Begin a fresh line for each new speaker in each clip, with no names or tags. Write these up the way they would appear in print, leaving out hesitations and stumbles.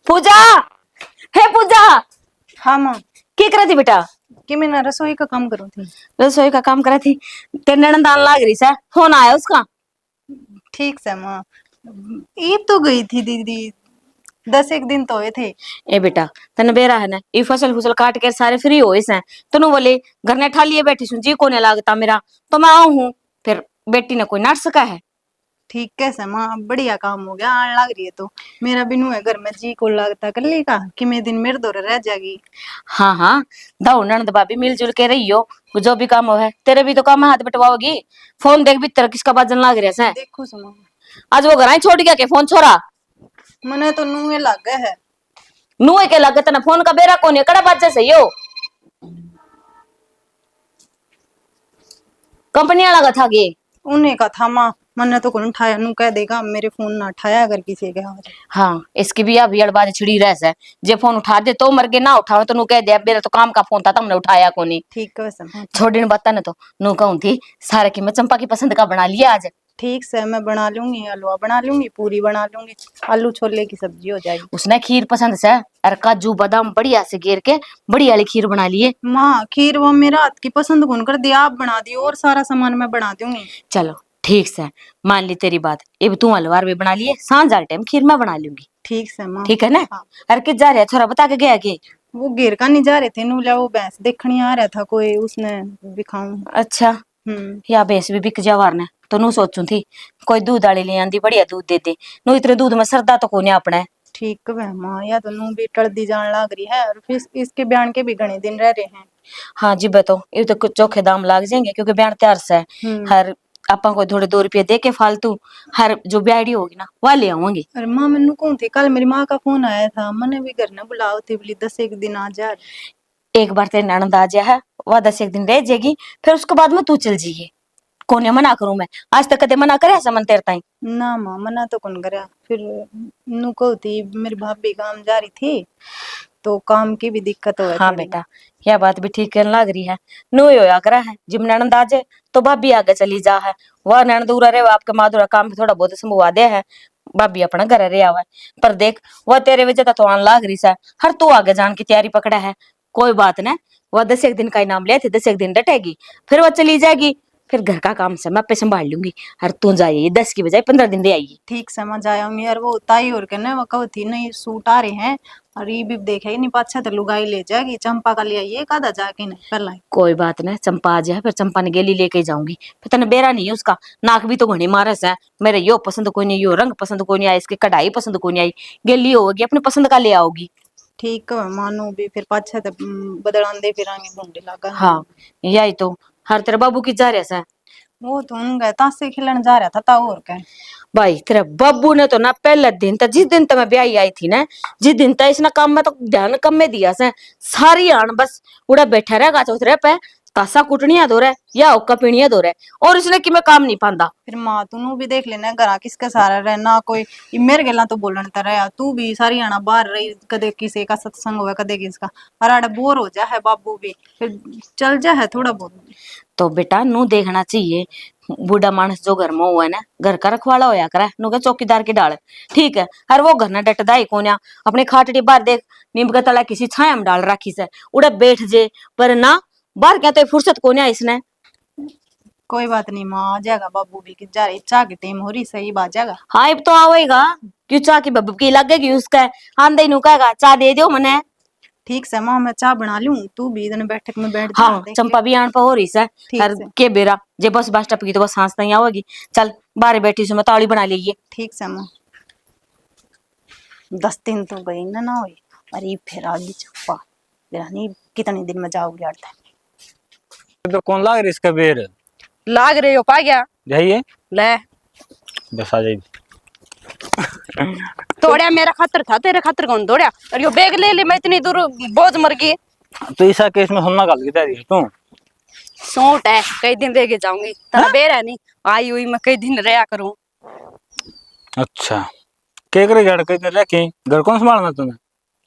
पूजा, हे पूजा।
हाँ माँ।
की कर रही थी बेटा?
कि मैं ना रसोई का काम करूँ थी।
रसोई का काम कर रही थी। तेरे ननद आने लाग रही से, फोन आया उसका?
ठीक से माँ। ईद तो गई थी दीदी, 10 एक दिन तो हुए थे।
ए बेटा, तने बेरा है ना, ये फसल फुसल काट के सारे फ्री हो इसे तनु बोले घर ने ठा लिए बैठी सुन जी कोने लागता मेरा, तो मैं आऊं हूं। फिर बेटी ने कोई नाट सका है।
ठीक कैसे माँ, बढ़िया काम हो गया, आने लग रही है तो। मेरा बिनू है घर में, जी को लगता कर लेगा कि मैं दिन मेरे दौरे रह जाएगी।
हाँ हाँ, दाऊ ननद भाभी मिलजुल के रही हो, जो भी काम हो है तेरे भी तो काम है, हाथ बटवाओगी। फोन देख भी तेरा किसका बाजन लाग रहा है।
देखो सुमा,
आज वो घर आई छोड़ गया के फोन छोरा?
मने तो नुए लग है।
नुए के लागत ना फोन का बेरा कोनी कड़ा बाजा सही हो। कंपनी वाला का था गे।
उन्हें का था माँ, मने तो कौन उठाया, नु कह देगा मेरे फोन ना उठाया अगर किसी के हाथ।
हाँ, इसकी भी अभी अड़बाज छिड़ी रह से, जे फोन उठा दे तो मर के ना उठावे तो नु कह दे मेरा तो काम का फोन था तुमने उठाया कोनी।
ठीक है माँ।
छोड़ी ने बता न तो नु कहूं थी सारे की मैं चंपा की पसंद का बना लिया आज।
ठीक से मैं बना लूंगी, हलवा बना लूंगी, पूरी बना लूंगी, आलू छोले की सब्जी हो जाएगी।
उसने खीर पसंद से और काजू बादाम बढ़िया से घेर के बढ़िया वाली खीर बना लिए।
माँ खीर वो मेरा हाथ की पसंद कौन कर दिया, आप बना दी और सारा सामान मैं बना दूंगी।
चलो ठीक से, मान ली तेरी बात। अब तू हलवार भी बना लिए, सांझ वाले टाइम खीर मैं बना लूंगी।
ठीक से माँ।
ठीक है ना?
हाँ।
अरे किस जा रहे छोरा बता के गया के?
वो घेर का नहीं जा रहे थे, नूला वो भैंस देखने आ रहा था कोई, उसने दिखाऊं।
अच्छा, या भैंस भी बिक जा वारने तो नु सोचू थी कोई दूध वाली ले आंदी बढ़िया दूध दे दे, नु इतने दूध में सरदा तो कोने अपने।
ठीक है माँ, या तो नू भी टलदी जान लग रही है, और फिर इसके बयान के भी घने दिन रह रहे हैं।
हाँ जी बताओ, ये तो कुछ चोखे दाम लाग जाएंगे क्योंकि ब्याह तैयार से है। हर आपा को थोड़े 2 रुपये दे के फालतू हर जो ब्याड़ी होगी ना वह ले आऊंगी।
अरे माँ मैनू कौन थे, कल मेरी माँ का फोन आया था, मैंने भी घर न बुलाओ थे, बोली 10 एक दिन आ जा।
एक बार तेरी ननद आ जाए है वह 10 एक दिन रह जाएगी, फिर उसके बाद में तू चल जाइए। कोने मना करूं मैं? आज तक कदे मना करे ऐसा मन तेरे ताई?
ना माँ मना तो कौन करा, फिर नू कहती मेरी भाभी काम जा रही थी तो काम की भी दिक्कत हो है
हाँ
थोड़ी।
बेटा, यह बात भी ठीक कहने लग रही है। नु होया करा है जिम ननद आ जाए तो भाभी आगे चली जा है, वह ननद दूरा रहे आपके माधुरा काम भी थोड़ा बहुत संभवा दे है, भाभी अपना घर रहे आवा है। पर देख वह तेरे वजह तो आन लाग रही है, हर तू आगे जान की तैयारी पकड़ा है। कोई बात न, वह 10 एक दिन का इनाम ले थे, 10 एक दिन डटेगी फिर वह चली जाएगी। फिर घर का काम से मैं पे संभाल लूंगी। हर तू जाइए 10 की बजाय 15 दिन दे आइए।
ठीक समझ आया हूँ यार, वो ताई और कहने वो कहती नहीं सूट आ रहे हैं, और ये भी देखे ही नहीं पाछा तो लुगाई ले जाएगी, चंपा का ले आइए कादा जाके नहीं पहला ही।
कोई बात नहीं, चंपा आ जाए फिर चंपा ने गेली लेके जाऊंगी। फिर तने बेरा नहीं है उसका, नाक भी तो घनी मारस है। मेरे यो पसंद कोई नहीं, यो रंग पसंद कोई नहीं आई, इसकी कढ़ाई पसंद कोई नहीं आई, गेली होगी अपनी पसंद का ले आओगी।
ठीक है मानो भी, फिर पाछा तो बदलांदे फिरांगे ढूंढे लगा।
हाँ यही तो, हर तेरे बाबू की जा रहा है।
वो तो उनका तासे खिलन जा रहा था और क्या।
भाई तेरे बाबू ने तो ना पहले दिन तक, जिस दिन तक मैं ब्याही आई थी ना, जिस दिन तक इसने काम में तो ध्यान कम में दिया से, सारी आन बस उड़ा बैठा रहेगा चौथरे पे, तासा कुटनिया दो रहे या ओका पीनिया दो रहे, और इसने कि मैं काम नहीं पांदा।
फिर माँ तू भी देख लेना घर किसका सारा रहना, कोई ये मेरे गला तो बोलन तरह तू भी सारी आना बाहर रही, कदे किसी का सत्संग हुआ कदे किसका, अरे बोर हो जा है बाबू भी, फिर चल जा है थोड़ा बहुत।
तो बेटा नू देखना चाहिए, बूढ़ा मानस जो घर में हुआ है ना, घर का रखवाला होया करे, नु के चौकीदार की डाल। ठीक है, हर वो घर ना डटदा ही कोन्या, अपने खाटड़ी बाहर देख नीम का तला किसी छाया में डाल रखी से, उड़े बैठ जे, पर ना बाहर क्या तो फुर्सत कोन्या इसने।
कोई बात नहीं माँ, आ जाएगा बाबू भी कि जा रही, चाह की टाइम हो रही, सही बात जाएगा।
हाँ अब तो आवेगा, क्यों चाह की बब्ब की लगेगी उसका, आंदे नु कहेगा चाह दे दो मने।
ठीक से माँ मैं चाह बना लूं, तू भी इधर बैठक में बैठ जा,
हाँ
देख ले।
चंपा भी आन पर हो रही से,
ठीक
हर
से।
के बेरा जे बस टपकी तो बस सांस नहीं आवेगी। चल बाहर बैठी सु मैं ताली बना लीजिए।
ठीक से माँ। 10 दिन तो गई ना हुई, अरे फिर आ गई चप्पा, फिर नहीं कितने दिन में जाओगे अड़ता।
तो कौन लाग रही इसका बेर?
लाग रहे हो पा गया
जाइए
ले
बस आ जाइए।
तोड़िया, मेरा खातर था तेरे खातर कौन तोड़िया, और यो बैग ले ले, मैं इतनी दूर बोझ मर गई।
तो ऐसा केस में सुनना गल की तैयारी है तू?
सूट है कई दिन रह के जाऊंगी, तना बेर है नहीं आई हुई, मैं कई दिन रहा करूं।
अच्छा के करे जड़ के रह के घर कौन संभालना तूने?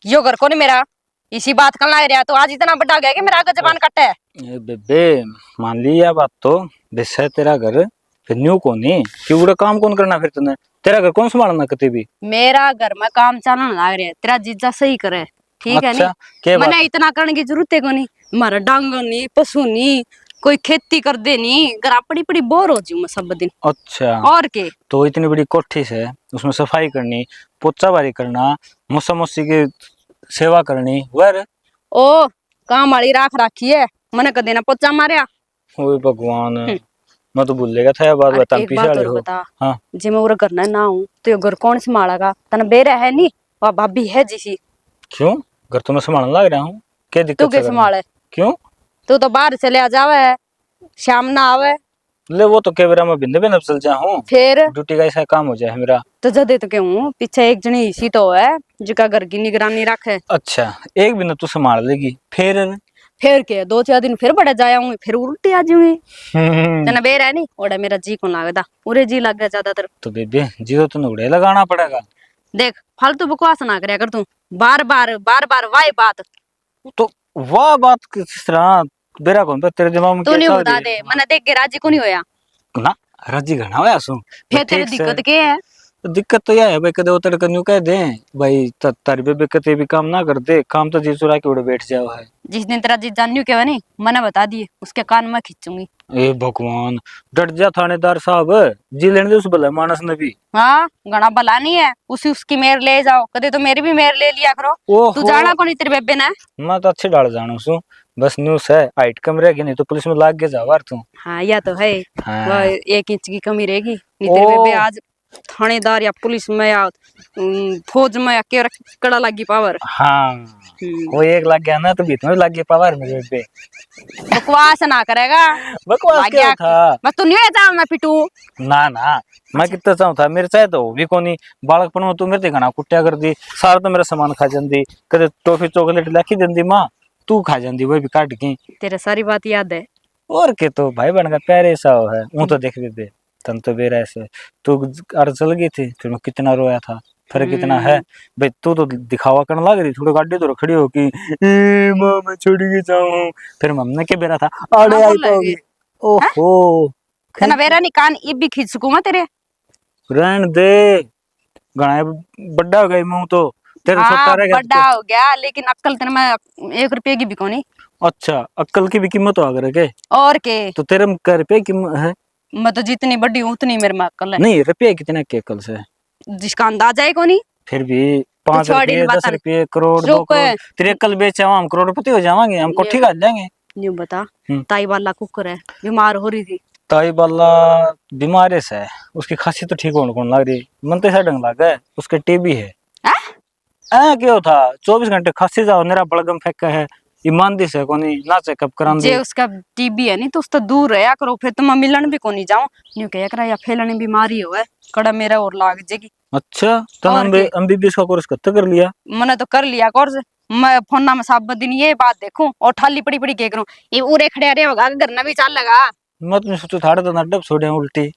यो घर को नहीं मेरा, इसी बात का लाग रहा, तो आज इतना बड़ा गया कि मेरा आगे जबान कट है।
ए बेबे मान लिया बात तो, बेसा तेरा घर फिर न्यू कौन नहीं कि उड़ा काम कौन करना फिर तूने तेरा घर कौन संभालना कते भी।
मेरा घर में काम चलन लग रहा है, तेरा जीजा सही करे, ठीक है
अच्छा
नी।
के बात
मैंने इतना करने की जरूरत है को नहीं, हमारा डांगर नहीं, पशु नहीं, कोई खेती कर दे नहीं, घर पड़ी पड़ी बोर हो जाऊं मैं सब दिन।
अच्छा
और के
तो इतनी बड़ी कोठी से उसमें सफाई करनी, पोछा बारी करना, मौसा मौसी की सेवा करनी वर।
ओ काम वाली राख राखी है, मैंने कदे ना पोचा मारिया।
ओए भगवान मैं तो भूलेगा था ये बात
अरे
बता
एक
पीछे
बात
वाले
और
हो।
बता,
हाँ
जे मैं उरा घर ना हूँ तो ये घर कौन संभालेगा? तना बेरा है नी, वह भाभी है जिसी,
क्यों घर तो मैं संभालने लग रहा हूँ, क्या
तू
दिक्कत
के
है घर में?
संभाले?
क्यों
तू तो बाहर चले आ जावे, शाम ना आवे,
ले वो तो केवरा में भिंदे भी चल जा हूँ,
फिर
ड्यूटी का ऐसा काम हो जाए मेरा।
तो जदे तो कहूँ पीछे एक जनी इसी तो है जिका घर की निगरानी रखे।
अच्छा एक भी ना तू संभाल लेगी
फिर के 2-4 दिन फिर बड़ा जाया हूँ, फिर उल्टी आ जाऊंगी।
हम्म।
तना बेर है नी, ओड़ा मेरा जी को लागदा, उरे जी लग गया ज्यादातर।
तो बेबे जीरो तो नुगड़े लगाना पड़ेगा।
देख फालतू बकवास ना करया कर तू, बार बार वाई बात।
तो वाह बात किस तरह बेरा कौन पर तेरे दिमाग में
तू
क्या
नहीं
चल
बता
रही
दे,
है?
मैंने देख के राजी को नहीं होया।
ना राजी घना होया सु
फिर तेरी
ठीक से।
दिक्कत क्या है?
तो दिक्कत तो यह है भाई कदे उतर कर न्यू कह दे भाई तारी बेबे कते भी काम ना कर दे, काम तो जी चुरा के उड़े बैठ जाओ है।
जिस दिन तेरा जी जानू के नहीं मैंने बता दिए, उसके कान में खींचूंगी।
ए भगवान डट जा थानेदार साहब, जी लेने दे उस भला मानस ने भी।
हाँ घना भला नहीं है, उसी उसकी मेर ले जाओ, कदे तो मेरी भी मेर ले लिया करो। तू
ओहो
जाना को नहीं तेरे बेबे ने?
मैं तो अच्छे डाल जानू सु, बस न्यूज है हाइट कम रहेगी नहीं तो पुलिस में लाग के जावार तू।
हाँ या तो है,
हाँ।
वह 1 इंच की कमी रहेगी नहीं तेरे बेबे आज थानेदार या पुलिस में या फौज में या के कड़ा लगी पावर।
हाँ कोई एक लग गया ना तो बीच में लग गया पावर मेरे पे।
बकवास ना करेगा,
बकवास
लग
क्या
गया
था?
बस तू नहीं जा मैं पिटू।
ना ना मैं कितना चाहूँ था मेरे चाहे तो भी कोनी बालकपन में तू मेरे ते घना कुट्टिया कर दी, सारा तो मेरा सामान खा जाती, कदे टॉफी चॉकलेट लाखी देंदी माँ, तू खा जाती वो भी काट के।
तेरे सारी बात याद है।
और के तो भाई बन का प्यारे सा है वो तो देख दे तन तो बेरा ऐसे तू अड़ चल गई थी फिर मैं कितना रोया था, फर्क कितना है भाई। तू तो दिखावा करने लग रही थोड़ी गाड़ी तो खड़ी हो कि माँ मैं छोड़ के जाऊं, फिर मम्मी के बेरा था आड़े आई पाओगी। ओहो
तना बेरा नहीं कान ये भी खींच सकूं मैं तेरे।
रहन दे घना बड़ा हो गई मुंह तो तेरे छोटा
हाँ
रह गया
बड़ा हो गया लेकिन अक्कल तेरे में 1 रुपये की भी कोनी।
अच्छा अक्कल की भी कीमत हो गई के?
और के
तो तेरे में क्या रुपये की है?
मैं तो जितनी बड़ी हूँ उतनी मेरे में अक्कल है।
नहीं रुपये कितने के अक्ल से?
जिसका अंदाजा है कोनी।
फिर भी 5
छोड़
रुपये
इन
10
बातन।
रुपये करोड़ 2
चुप
करोड़ तेरे अक्ल बेचे हम करोड़पति हो जाएंगे, हम कोठी खा जाएंगे।
न्यू बता, ताई वाला कुकर है बीमार हो रही थी।
ताई बाला बीमारी से उसकी खांसी तो ठीक होने कौन लग रही, मन तो ऐसा डंग लगा है उसके टीबी है। क्यों था 24 घंटे खांसी जाओ मेरा बलगम फेंका है ईमानदी से कोनी ना चेकअप करान
जे
दे।
उसका टीबी है नहीं तो उससे दूर रहा करो, फिर तो मैं मिलन भी कोनी जाऊं। न्यू कह करा या फैलने बीमारी हो है कड़ा मेरा और लाग जेगी।
अच्छा तो
और के?
एमबीबीएस का कोर्स कब तक कर लिया?
मैंने तो कर लिया कोर्स, मैं फोन में सब दिन ये बात देखूं और ठाली पड़ी पड़ी के करूं, ये उरे खड़े रहे होगा घर ना भी चल लगा।
मत मैं सोचो थाड़े तो नड्डब छोड़े उल्टी।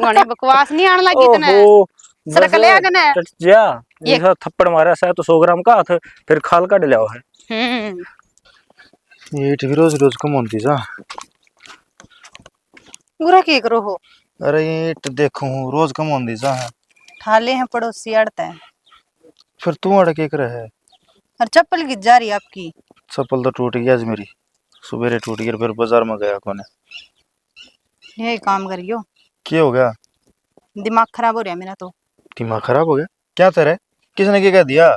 घणी बकवास नहीं आने लगी तने।
ओहो
सरक ले आगे ने।
टच जा
ये-
ये थप्पड़ मारा सा तो 100 ग्राम का हाथ फिर खाल काट लिया है।
ये भी रोज रोज कम होती जा।
पूरा के करो हो
अरे ये देखो रोज कम होती जा है।
ठाले हैं पड़ोसी अड़ता है।
फिर तू अड़ के करे है?
और चप्पल गिर जा रही है आपकी।
चप्पल तो टूट गया आज मेरी, सवेरे टूट गई फिर बाजार में गया कोने।
यही काम करियो,
क्या हो गया?
दिमाग खराब हो रहा है मेरा तो।
दिमाग खराब हो गया? क्या तेरे किसने क्या कह दिया?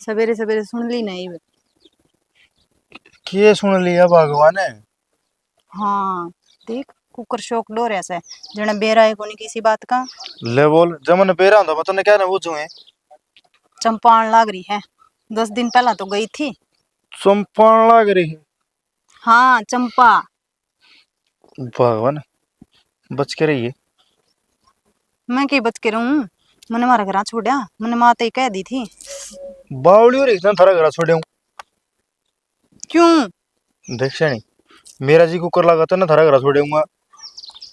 सवेरे सवेरे सुन ली नहीं।
क्या सुन लिया भगवान ने?
हाँ देख कुकर शौक डो रहा है जने बेरा है कोनी किसी बात का।
ले बोल जब मैंने बेरा होता मैं तूने क्या ना पूछूं है?
चंपाण लाग रही है, 10 दिन पहला तो गई थी।
चंपाण लाग रही है?
हाँ चंपा।
भगवान बच के रही है।
मैं के बच के रहूं, मैंने मारा घर छोड़ा, मैंने माता ही कह दी थी।
बावली हो रही थी थारा घर छोड़े हूं।
क्यों?
देख नहीं मेरा जी कुकर लगा था ना थारा घर छोड़े हूँ।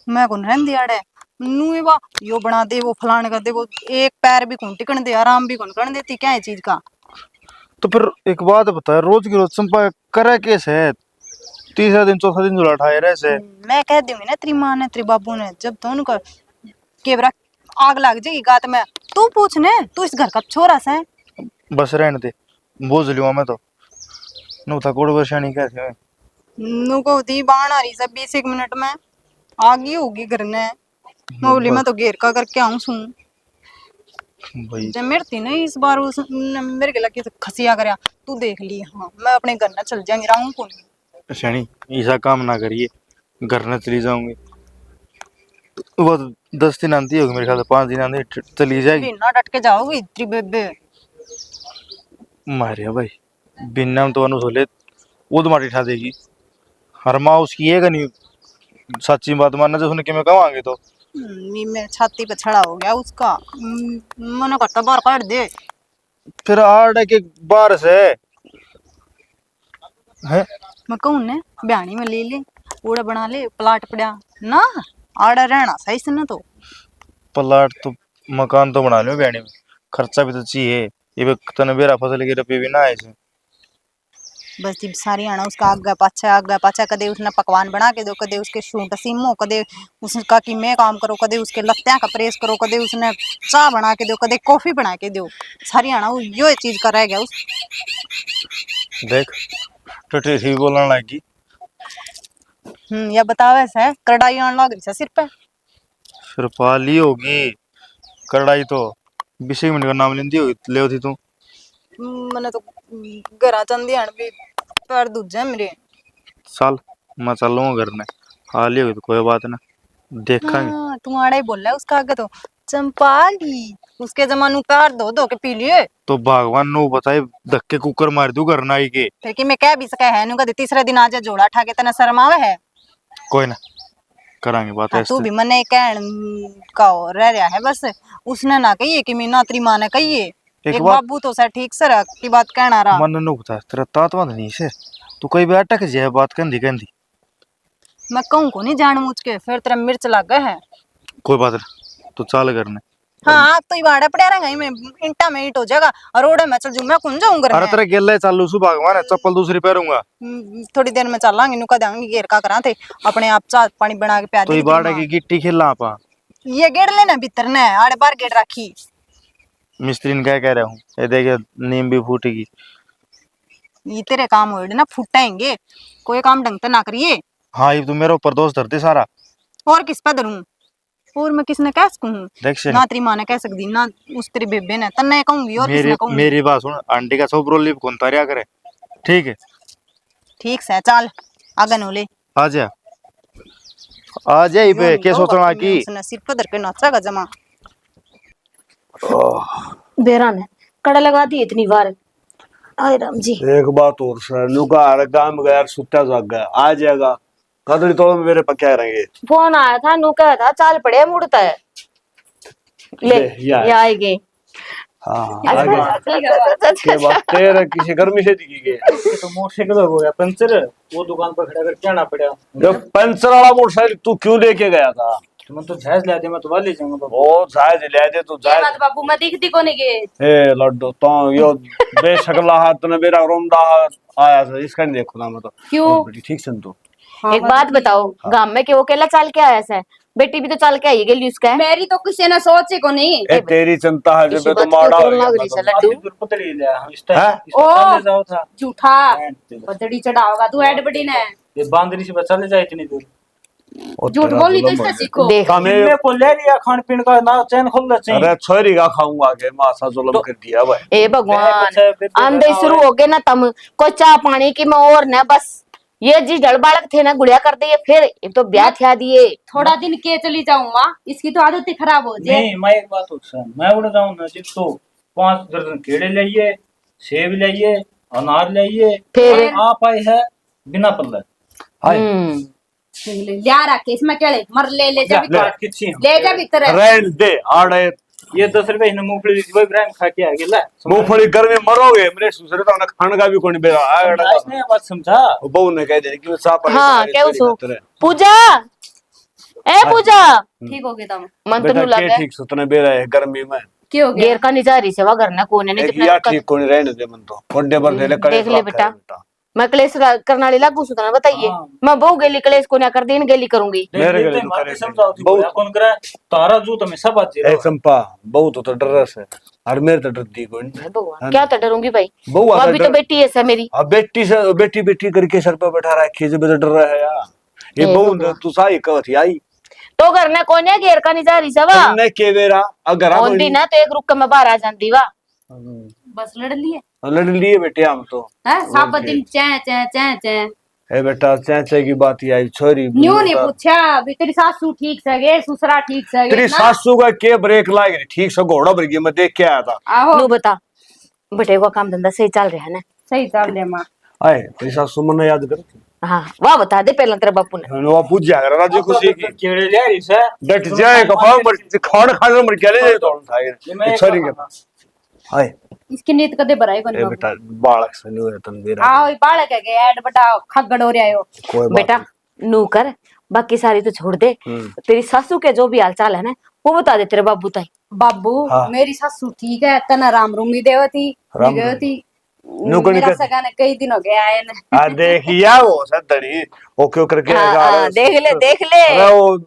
मैं कौन रहन दिया है नू वा यो बना दे वो फलाने कर दे, वो एक पैर भी कौन टिकन दे, आराम भी कौन करने देती, क्या है चीज का।
तो फिर एक बात बता रोज की रोज चंपा करे कैसे है? तीसरा दिन चौथा दिन जुला ठाए रहे से।
मैं कह दूंगी ना तेरी माँ ने तेरे बाबू ने, जब तो उनको केवरा आग लग जाएगी गात में, तू पूछ ने, तू इस घर का छोरा से।
बस रहने दे, बोझ लियो मैं तो। नु था कोड़ बरसानी कैसे है?
नु को दी बाण आ रही सब 20 मिनट में आगी होगी घर ने। मोली में तो घेर का करके आऊं सू।
भाई
जब मेरे थी नहीं इस बार उस मेरे के लगे तो खसिया करया, तू देख ली। हाँ मैं अपने घर ना चल जाऊंगी, रहूं कौन।
शनी ऐसा काम ना करिए, घर न चली जाऊंगी। वो 10 दिन आती होगी मेरे ख्याल से, 5 दिन आती चली जाएगी।
बिना डट के जाओगी तेरी बेबे।
मारे भाई बिना तो अनु सोले उद माटी ठा देगी। हर माँ उसकी है नहीं, सच्ची बात मानना जो उसने कि मैं कमांगे तो।
मेरे छाती पे छड़ा हो गया उसका। मने कट्टा बार काट दे।
फिर आड़ के बार से है
मैं कहूं ने ब्याणी में ले ले, पूरा बना ले, प्लाट पड़ा ना आड़ा रहना सही से ना। तो
प्लाट तो मकान तो बना लो बैणी में, खर्चा भी तो चाहिए। ये भी तने बेरा फसल के रुपये भी ना आए से।
बस जी सारी आना उसका आगे पाछा कदे उसने पकवान बना के दो, कदे उसके शूट सीमो, कदे उसका कि मैं काम करो, कदे उसके लत्तियां का प्रेस करो, कदे उसने चाय बना के दो, कदे कॉफी बना के दो। सारी आना यो चीज कर रह गया उस।
देख तो ठीक बोलने लगी।
या बतावे से कड़ाई आन लग रही है सिर पे।
फिर पाली होगी कढ़ाई तो 20 मिनट का नाम लेंदी होगी ले थी तू।
मैंने तो घरा चंदी हण भी पैर दूजे मेरे।
साल मैं चल लूंगा घर में, हाली होगी तो कोई बात ना, देखेंगे।
हाँ तू आड़ा ही बोल रहा है उसका आगे तो चंपाली उसके जमानू पैर धो धो के पी लिए।
तो भगवान नु बताए धक्के कुकर मार दू घर ना आई के।
फिर कि मैं कह भी सका है नु कदे तीसरे दिन आजा जोड़ा उठा के तना शर्म आवे है।
कोई ना करांगे बात
हाँ,
ऐसे।
तू भी मने कहन का और रह रहा है बस। उसने ना कहिए कि मैं नात्री माँ ने कहिए। एक
बात
बाबू तो सर ठीक से रख की बात कहना रहा।
मन नु बता तेरा तात बांध नहीं से, तू कोई भी अटक जाए बात कहंदी कहंदी।
मैं कहूं को नहीं जान मुझ के फिर तेरा मिर्च लग गए है।
कोई बात ना तू चाल करने।
हाँ अब तो इबाड़ा पड़ा रहेगा मैं इंटा में ईट हो जाएगा और रोड में चल जू मैं कौन जाऊं घर
अरे
में।
तेरा गेला चालू सु भगवान है, चप्पल दूसरी पहनूंगा।
थोड़ी देर में चलांगे नुका देंगे घेर का करा थे अपने आप चाय पानी बना के प्यार
तो इबाड़ा की गिट्टी खेलना आपा।
ये गेड़ लेना भीतर ने आड़े बार गेड़ रखी।
मिस्त्री ने क्या कह रहा हूँ, ये देखे नीम भी फूटेगी।
ये तेरे काम हो ना फुटाएंगे, कोई काम ढंग से ना करिए।
हाँ ये तो मेरे ऊपर दोष धरते सारा।
और किस पे धरूं, और मैं किसने कह सकूं।
देख से
ना तेरी माँ ने कह सकती ना उस तेरी बेबे ने तन्ने कहूंगी और किसने कहूंगी।
मेरी बात सुन, अंडे का सब रोली कौन तारिया करे, ठीक है।
ठीक से चल आगे नो ले
आ जा पे क्या सोचना की।
उसने सिर पे धर के नाचेगा जमा।
बेरा ने कड़ा लगा दी इतनी बार। आए राम जी।
एक बात और सर नुका हर काम गया सुट्टा जाग गया आ जाएगा कदड़ी तो मेरे पक्के रहेंगे।
फोन आया था नु कहा था चाल पड़े मुड़ता है ले
ये
ये आएंगे।
हाँ के बात तेरे किसी गर्मी से दिखी गई
तो मोटरसाइकिल हो गया पंचर, वो दुकान पर खड़ा करके आना पड़ा।
जब पंचर वाला मोटरसाइकिल तू क्यों लेके गया था?
तो मैं तो जहाज ला दे, मैं तो वाले जाऊंगा बाबू।
वो जायज ले दे तू
ये
जायज।
मत बाबू मैं दिखती को नहीं के।
ए लड्डू तो यो बेशकला हाथ ने मेरा रोंदा आया था इसका नहीं देखो ना मैं तो।
क्यों?
और बेटी ठीक सुन तू
एक बात बताओ गांव में के वो अकेला चाल के आया है, बेटी भी तो चाल के आई गई उसका है।
मेरी तो किसी ने सोचे को नहीं।
ए तेरी चिंता है
इसी
जब तो
बात
मारा
क्यों
हो गया
लग रही
मैं
है
तो।
लड्डू?
दूर पता ले लिया हम इस टाइम
हैं?
चले जाओ था।
झूठा पतड़ी चढ़ाओगा तू एड बड़ी ने।
ये बांदरी से बचा ले जाए इतनी दूर।
और
झूठ
तेरा
बोलनी तो
जुल्म
इससे
है।
सीखो।
देख
हमें
मेरे को ले लिया खान पीन का ना चैन खोल ले चाहिए।
अरे छोरी का खाऊंगा के मासा जुल्म कर दिया भाई।
ए भगवान आंधे शुरू हो गए ना तम कोई चाह पानी की मैं और न बस ये जी डड़बाड़क थे ना गुड़िया कर दिए फिर ये तो ब्याह थिया दिए।
थोड़ा दिन के चली जाऊं माँ, इसकी तो आदत ही खराब हो जाए।
नहीं मैं एक बात और सुन, मैं उड़ जाऊं ना जिस तो 5 दर्जन केले लाइए, सेब लाइए, अनार लाइए,
फिर
आप आई है बिना पल्ले।
लिया रखे इसमें क्या ले मर ले जा भीतर।
काट किसी
ले जा भीतर।
रहन दे आड़े
ये 10 रुपए इन्हें मूंगफली दी थी, वही इब्राहिम खा के आ गया।
मूंगफली गर्मी मरोगे मेरे ससुर तो ना खाने का भी कोई नहीं बेरा आड़ा
इसने बात समझा।
वो बहू ने कह दे कि मैं साफ
हाँ क्या उसो पूजा ए पूजा
ठीक हो गया तुम
मन तो
बेटा
नु
के
लगे
ठीक सुतने बेरा है गर्मी में
क्या हो गया।
गेर का निजारी सेवा करना कोने ने
एक
कितना
या ठीक कोनी रहने दे मन तो कोडे भर दे ले कड़े
देख ले बेटा मैं क्लेश करने वाली लागू सुतना बताइए।
हाँ।
मैं बहु गेली क्लेश को ना कर दिन गेली करूंगी।
मेरे गले
ये
में
मार के
करे
समझाओ थी
बहुत।
बोला, कौन करे तारा जू तो मैं सब बात
ए चंपा बहुत तो डर से और मेरे तो डरती कोई नहीं।
भगवान क्या तो डरूंगी भाई,
बहू
वो
आता
अभी तो बेटी है सब मेरी।
अब बेटी से बेटी बेटी करके सर पे बैठा रखी जो तो डर रहा है यार। ये
हे
बहू
भगवान।
तू साई कथी आई
तो घर ने कोने घेर का नहीं जा रही सब
तुमने के बेरा अगर
ऑन दिन ना तो एक रुक के मैं बाहर आ जाती वा।
बस लड़ लिए
लड़ लिए बेटे हम तो
है सब दिन चै चै चै चै।
ए बेटा चाचा की बात ही आई छोरी
न्यू नहीं पूछा भी तेरी सासू ठीक से गे ससुरा ठीक से गे
तेरी
ना?
सासू का के ब्रेक लाग रही ठीक से घोड़ा भर गई मैं देख के आया था।
आहो
नू बता बेटे को काम धंधा सही चल रहा है ना?
सही चल रहा मां।
आए तेरी सासू मन याद कर
हाँ वाह बता दे पहले तेरे बापू ने।
वो पूछ जा रहा राजू खुशी की
केड़े ले रही से
डट जाए कपाव मर खान खाने मर क्या ले तो था छोरी के पास आए
इसकी नीत कदे भराई कोनी
ए बेटा बालक से नहीं है तन बेरा
आओ बालक है के ऐड बटा खगड़ हो रहा हो।
कोई बात
बेटा नू कर बाकी सारी तो छोड़ दे। तेरी सासू के जो भी हाल चाल है ना वो बता दे तेरे बाबू ताई।
बाबू
हाँ।
मेरी सासू ठीक है तना राम रूमी देवती
राम
देवती
नुकनी
मेरा
कर
सगा ने कई दिन हो गए आए ने।
आ देखिया वो सदड़ी वो क्यों करके
हाँ,
जा
हाँ, देख ले देख ले।
अरे वो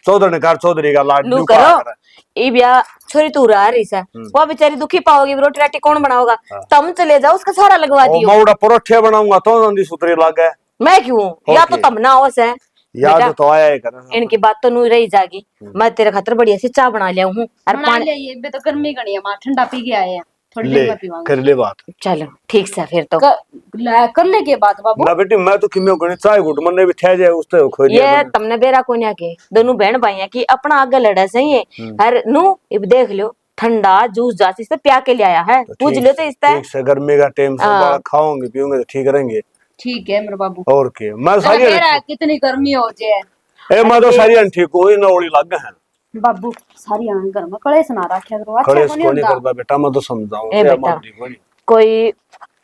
चौधरी कार चौधरी का लाड
नू
नू
करो ये ब्याह छोरी तू रहा रही सा वो बेचारी दुखी पाओगी रोटी राटी कौन बनाओगा? तुम चले जाओ उसका सारा लगवा
ओ
दियो।
मौड़ा परोठे बनाऊंगा तो नंदी सूत्री लागे
मैं क्यों या तो
ओके।
तम ना हो से
याद
बेटा,
तो आया है कर
इनकी बात तो नू रही जागी। मैं तेरे खातर बढ़िया सी चाय बना लिया हूँ और
बना
पानी।
ले ये बे तो गर्मी घणी है मां ठंडा पी के आए हैं थोड़ी
ले
देर में पीवांगे।
कर ले बात
चलो ठीक से फिर तो
कर ले के बात बाबू।
ना बेटी मैं तो किम्यो गणित चाय घुट मन ने भी थे जाए उसते खो
ये तुमने बेरा को नहीं के दोनों बहन भाई है कि अपना आगे लड़ा सही है। हर नू इब देख लो ठंडा जूस जासी से प्या के ले आया है पूछ लो तो इसता
ठीक से गर्मी का टाइम से
हाँ।
बाला खाओगे पियोगे तो ठीक रहेंगे
ठीक है मेरे बाबू।
और के मैं
अरे
सारी
मेरा कितनी गर्मी हो जाए
ए मैं तो सारी ठीक कोई ना ओली लग है
बाबू सारी आन घर में कलेश ना रखा करो अच्छा
खड़े
को
को
नहीं
नहीं
होता।
करता बेटा मैं तो समझाऊं
ए बेटा कोई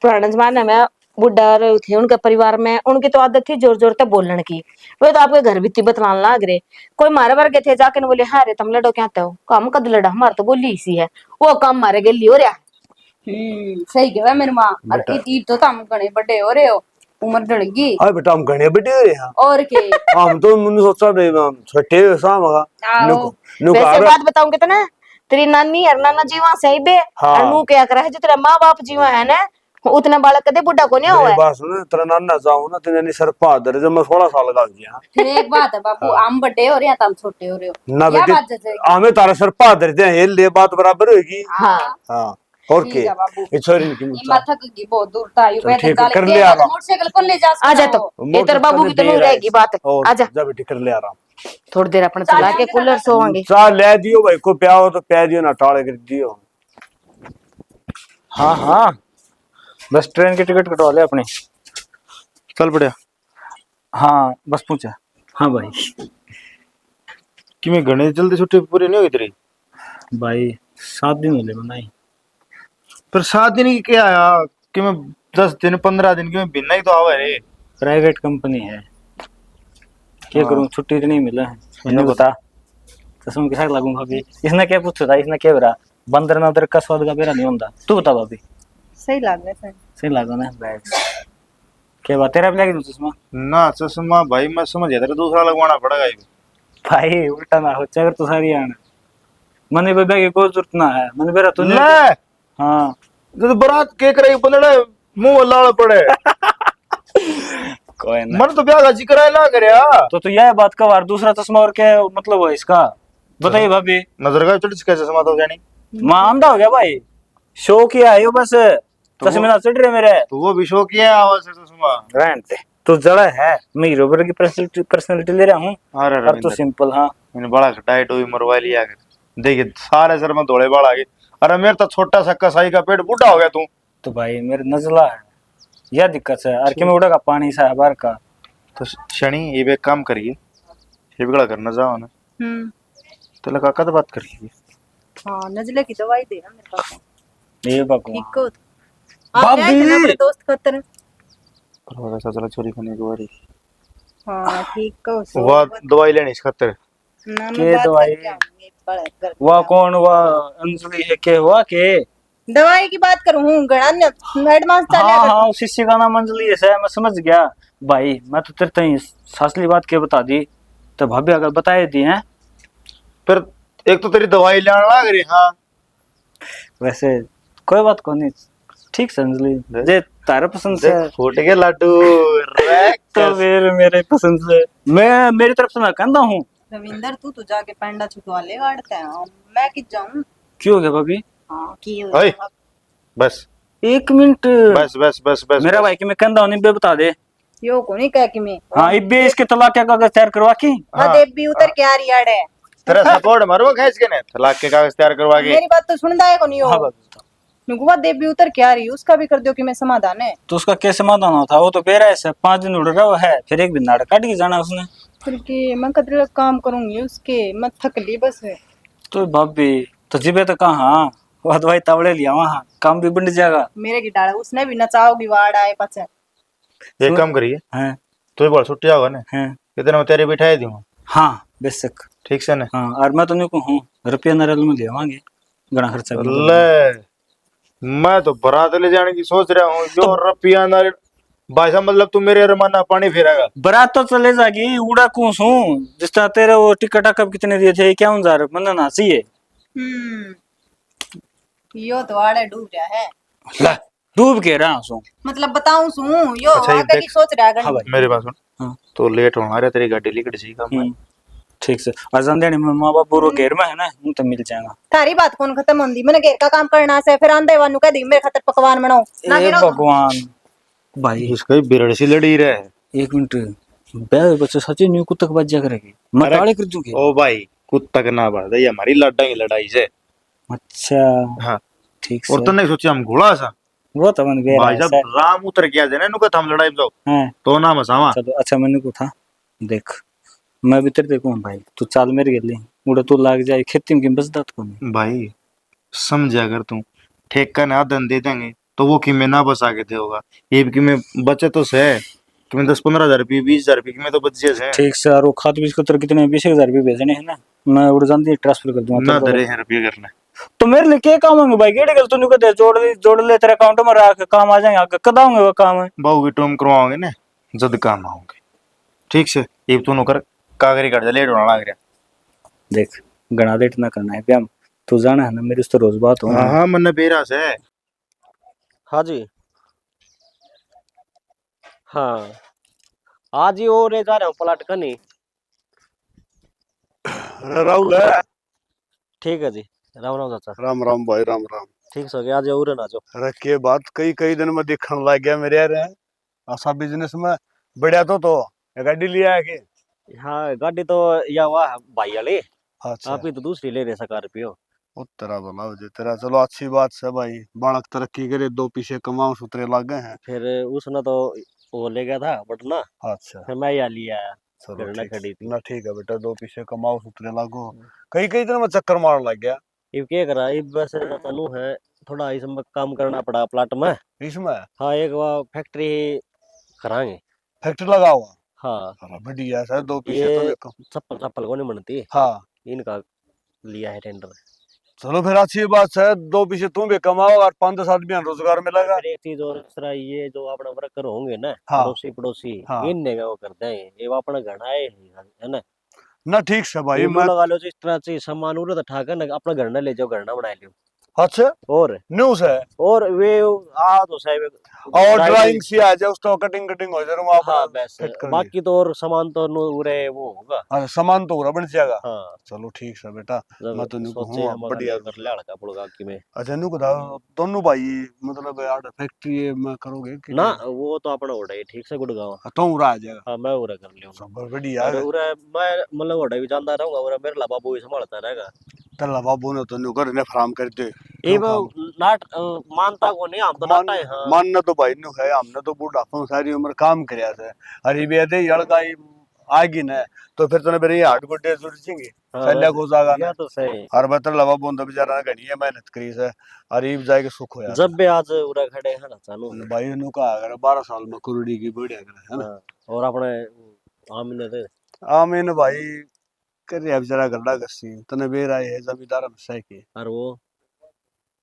पुराने जमाने में बुढ़ा रहे थे उनके परिवार में उनकी तो आदत थी जोर जोर तक बोलने की। वे तो आपके घर भी बतलाने लाग रहे। कोई मारे वर्गे थे जाके न बोले हाँ रे तुम लड़ो क्या हो काम कद लड़ा हमारा तो बोली इसी है वो काम मारे गली हो रहा।
सही कहा मेरी माँ और इतनी तो तुम घणे बड़े हो रहे हो उम्र ढलगी
हां बेटा हम घणे बेटे हो रहे
और के
हम तो मुझे सोचा दे छोटे सामगा
आओ।
वैसे बात बताऊंगे तो ना तेरी नानी और नाना जीवा सही बे
हाँ।
और मुंह क्या करा है जो तेरा माँ बाप जीवा है ना उतना बालक कदे बुढ़ा को नहीं हुआ
मेरी
है।
बात सुन तेरा नाना जाऊं ना तेरे नहीं सर पादर जब मैं 16 साल का हो गया
फिर एक बात है बाबू हम बड़े हो रहे हैं तुम छोटे हो रहे हो
ना
क्या
बेटे
बात जैसे
हमें तारा सर पादर दे ये ले बात बराबर होगी
हाँ
हां और
ठीक
के
है बाबू।
ये छोरी की
ये माथा की बहुत दूर था यू
चल
पैदल
ठीक है,
डाल
कर
के
ले आ रहा।
मोटरसाइकिल कौन ले जा
आ जा तो ये तेरे बाबू की तो नहीं रहेगी बात।
और
आजा
जा बेटी कर ले आ रहा
थोड़ी देर अपन चला के कूलर सोवांगे।
चा ले दियो भाई को प्याओ तो प्या दियो ना टाले कर दियो
हाँ हाँ बस ट्रेन की टिकट कटवा ले अपनी।
चल बढ़िया
हाँ बस पूछा। हाँ भाई
कि मैं घने जल्दी छुट्टी पूरी नहीं हुई तेरी
भाई 7 दिन होले बनाई।
पर 7 दिन की क्या आया कि मैं 10 दिन 15 दिन की मैं भिन्ना ही तो आवा रे।
प्राइवेट कंपनी है क्या
हाँ।
करूं छुट्टी तो नहीं मिला है मैंने बता कसम के साथ लगूंगा भाभी। इसने क्या पूछा था इसने क्या बोला बंदर ना उधर का स्वाद का बेरा नहीं होता। तू बता भाभी
सही लग रहा है
सही लगा ना बैग क्या बात तेरा भी लगी चश्मा
ना चश्मा भाई मैं समझ गया तेरा दूसरा लगवाना पड़ेगा ये।
भाई उल्टा ना हो अगर तो सारी आना मने बेबे की कोई जरूरत ना है मने बेरा तूने
ले
हाँ
तो बारात के करे बंदड़े मुंह लाल पड़े
कोई ना
मन तो ब्याह का जिक्र है ना करे
तो यह बात का वार दूसरा चश्मा और क्या मतलब है इसका बताइए भाभी।
नजर का चढ़ कैसे चश्मा तो जानी
मां अंधा हो गया भाई शो किया है यो बस चश्मे ना चढ़ रहे मेरे
तो वो भी शो किया आवाज से चश्मा
रहने दे तू जड़ा है मैं हीरो की पर्सनालिटी ले रहा हूँ
अरे
और तू सिंपल। हाँ
मैंने बड़ा डाइट हुई मरवा लिया देखिए सारे सर में धोले बाल आ गए। अरे मेरे तो छोटा सा कसाई का पेट बूढ़ा हो गया तू
तो भाई मेरे नजला है यह दिक्कत है और कि मैं उड़ा का पानी सा है बाहर का
तो शनि ये भी एक काम करिए ये बिगड़ा करना जाओ ना तो लगा कद बात करिए
हाँ नजले की दवाई दे ना मेरे पास
ये
ठीक
भगवान
को आप गए थे ना अपने दोस्त खतर
पर ऐसा चला चोरी करने की बारी
हाँ ठीक को
वो दवाई लेनी इस खातिर
के दवाई वाह कौन वाह अंजलि है के हुआ के
दवाई की बात करूं हूं गणा एडवांस
हाँ
चाले
हाँ उसी से गाना मंजली है मैं समझ गया भाई। मैं तो तेरे तई सासली बात के बता दी तो भाभी अगर बताए दी हैं।
फिर एक तो तेरी दवाई लेने लग रही। हाँ
वैसे कोई बात को नहीं ठीक समझ ली जे तारे पसंद से
देख फूट के लड्डू
तो फिर मेरे पसंद से मैं मेरी तरफ से मैं कहता हूँ।
रविंदर तू जाके पेंडा छुटवा ले गाड़ते हैं मैं कि जाऊं।
क्यों हो गया भाभी?
हाँ की हो
ओए
जाएगा।
बस
एक मिनट
बस बस बस बस
मेरा
बस।
भाई कि मैं कहता हूँ नहीं बे बता दे।
यो को नहीं कह कि मैं
हाँ इब्बे इसके तलाक क्या कागज तैयार करवा की।
हाँ देव भी उतर के आ रही है
तेरा सपोर्ट मरवा खींच के ने तलाक के कागज तैयार करवा के।
मेरी बात तो सुन दाए को नहीं
हाँ
हो
भाभी
नुकुआ देव भी उतर के आ रही उसका भी कर दो कि मैं समाधान है।
तो उसका क्या समाधान होता वो तो बेरा ऐसा 5 दिन उड़ रहा है फिर एक दिन नाड़ काट के जाना उसने।
फिर कि मैं कतरे काम करूंगी उसके मैं थक ली बस।
तो भाभी तो जिबे तो कहाँ वो दवाई तावड़े लिया वहाँ काम भी बन जाएगा।
मेरे की डाला उसने भी नचाओगी वाड़ आए पचे।
एक काम करिए
हैं
तू बोल छुट्टी आओगा ना
हैं
कितने मैं तेरे बिठाई दूंगा।
हाँ बेशक
ठीक से ना।
हाँ और मैं तो नहीं कहूँ रुपया नरेल में ले आवांगे घना खर्चा भी नहीं
ले मैं तो बारात ले जाने की सोच रहा हूँ जो रुपया ना भाई साहब मतलब तू मेरे रमाना पानी फेरेगा।
करेगा। बारात तो चले जाएगी उड़ा कूस हूँ जिस तरह तेरे वो टिकट कब कितने दिए थे 51,000 बंदा ना चाहिए।
यो तो आड़े डूब रहा है
ला डूब के रहा हूँ।
मतलब बताऊं सू यो
अच्छा, ये
आगे की
देख।
सोच रहा
हाँ
है
भाई
मेरी बात सुन
हाँ
तो लेट होना रहा तेरी गाड़ी लिकड़ सी काम में।
ठीक से अजान देने में माँ बाप पूरा घेर में है ना तो मिल जाएगा।
थारी बात कौन खत्म होंदी मैंने घेर का काम करना से फिर आंदे वानू कह दी मेरे खातर पकवान बनाओ ना
ए
गिरो
भगवान भाई
इसका बिरड़ सी लड़ी रहा है।
एक मिनट बे बच्चे सच्ची न्यू कुत्तक बज्जा करेगी मैं
अरे,
ताले कर दूंगी।
ओ भाई कुत्ता का ना बढ़ ये हमारी लड़ाई लड़ाई से।
अच्छा
हाँ
ठीक
और
से
तो नहीं सोची हम घोड़ा सा
वो तो मन गया
भाई
है
साहब राम उतर गया देना नु हम लड़ाई में जाओ
हैं
तो ना मसावा।
चलो अच्छा मैंने को था देख मैं भी तेरे देखूं भाई तू चाल मेरे गली उड़ा तू लाग जाए खेती में बस दात को नहीं।
भाई समझ अगर तू ठेका ना दन दे देंगे तो वो कि मैं ना बसा के देगा ये भी कि मैं बचे तो से कि मैं 10-15 हजार रुपये 20 हजार रुपये की मैं तो बचे से
ठीक से और वो खाद बीज को तेरे कितने 20,000 रुपये भेजने हैं ना मैं उड़ जानती ट्रांसफर कर दूंगा
ना
तेरे
दरे
को।
हैं रुपये करना।
तो मेरे लिए क्या काम होंगे भाई केड़े गल तू कहते जोड़ ले तेरे अकाउंट में रख काम आ जाएंगे आगे कदा होंगे वो काम है।
बहू की टूम करवाओगे ना जद काम आओगे ठीक से ये तू कर कागरी काट लेट होना लग रहा।
देख गणा लेट ना करना है प्याम तू जाना है ना मेरी उससे रोज बात हो
हाँ हाँ मन बेरा से।
हाँ जी हाँ आज ही और जा रहा हूँ पलट कनी।
राहुल है।
ठीक है जी राम राम चाचा।
राम राम भाई राम राम।
ठीक सो गया आज और ना जो
अरे के बात कई कई दिन में दिखने लग गया मेरे यार ऐसा बिजनेस में बढ़िया तो ये गाड़ी लिया है कि।
हाँ गाड़ी तो या वाह भाई वाली
अच्छा
आप ही तो दूसरी ले रहे स्कॉर्पियो।
तेरा भला हो जाए तेरा चलो अच्छी बात है भाई बालक तरक्की करे दो पीछे कमाओ सूत्रे लग गए हैं।
फिर उसने तो वो ले गया था बट ना
अच्छा
फिर मैं यहाँ लिया आया
चलो
फिर ना
ठीक
खड़ी थी।
ना ठीक है बेटा दो पीछे कमाओ सूत्रे लागो कई कई दिन में चक्कर मार लग गया
इब क्या करा इब बस चालू है थोड़ा इसमें काम करना पड़ा प्लाट में।
इसमें।
हाँ एक वह फैक्ट्री कराएंगे।
फैक्ट्री लगा हुआ।
हाँ
अरे बढ़िया है दो पीछे तो
ये
देखो।
चप्पल चप्पल को नहीं बनती
हाँ
इनका लिया है टेंडर।
चलो फिर अच्छी बात है दो पीछे तुम भी कमाओ और 5-10 आदमी रोजगार मिलेगा।
फिर एक चीज और दूसरा ये जो अपना वर्कर होंगे ना
हाँ
पड़ोसी पड़ोसी
हाँ
इनने वो करते हैं ये वो अपना घर आए है ना।
ना ठीक से भाई
ये
मैं।
लगा लो जिस तरह से सामान उड़े तो ठाकर ना अपना घर ना ले जाओ घर ना बना लियो।
अच्छा
और
न्यूज है
वे आ तो साहब
और ड्राइंग सी आ जाए उसको कटिंग कटिंग हो जाए वहां
हाँ
पर
बस
फिट कर लिए।
बाकी तो और सामान तो उरे वो होगा।
अच्छा सामान तो पूरा बन जाएगा।
हाँ
चलो ठीक है बेटा
जब
मैं तो नहीं
सोचे
कहूँ
हम
बढ़िया
कर ले हड़का पुड़गा की में।
अच्छा न्यू बता दोनों भाई मतलब यार फैक्ट्री में करोगे कि
ना वो तो अपना उड़ा ठीक से गुड़गांव।
तो उड़ा आ जाएगा
हाँ मैं उरे कर लियो
सब बढ़िया
और
है।
उरे मैं मतलब उड़ा भी जानता रहूंगा उरे मेरे ला बाबू ही संभालता रहेगा।
तल्ला बाबू ने तो न्यू कर ने फराम कर दे
ये
क्यों
वो
काम
नाट मानता को नहीं हम तो
मान
नाटा है हाँ।
मानना तो भाई न्यू है हमने तो बुढ़ापा में सारी उम्र काम करया से अरे भी आते यड़का आगी ना तो फिर तने मेरे हाथ गोडे जुड़ जाएंगे
हाँ
सैल्या को जागा ना
या तो सही
हर बतर लवा बोंदा बेचारा ने घनी है मेहनत करी से अरीब जाके सुख होया
जब भी आज उरा खड़े हैं ना चालू
से भाई नु का अगर 12 साल में कुरुड़ी की बढ़िया करे है ना।
हाँ और अपने आमिने थे
आमीन भाई कर या बेचारा गड्ढा गस्सी तने बेर आए है जमींदार में सह के
और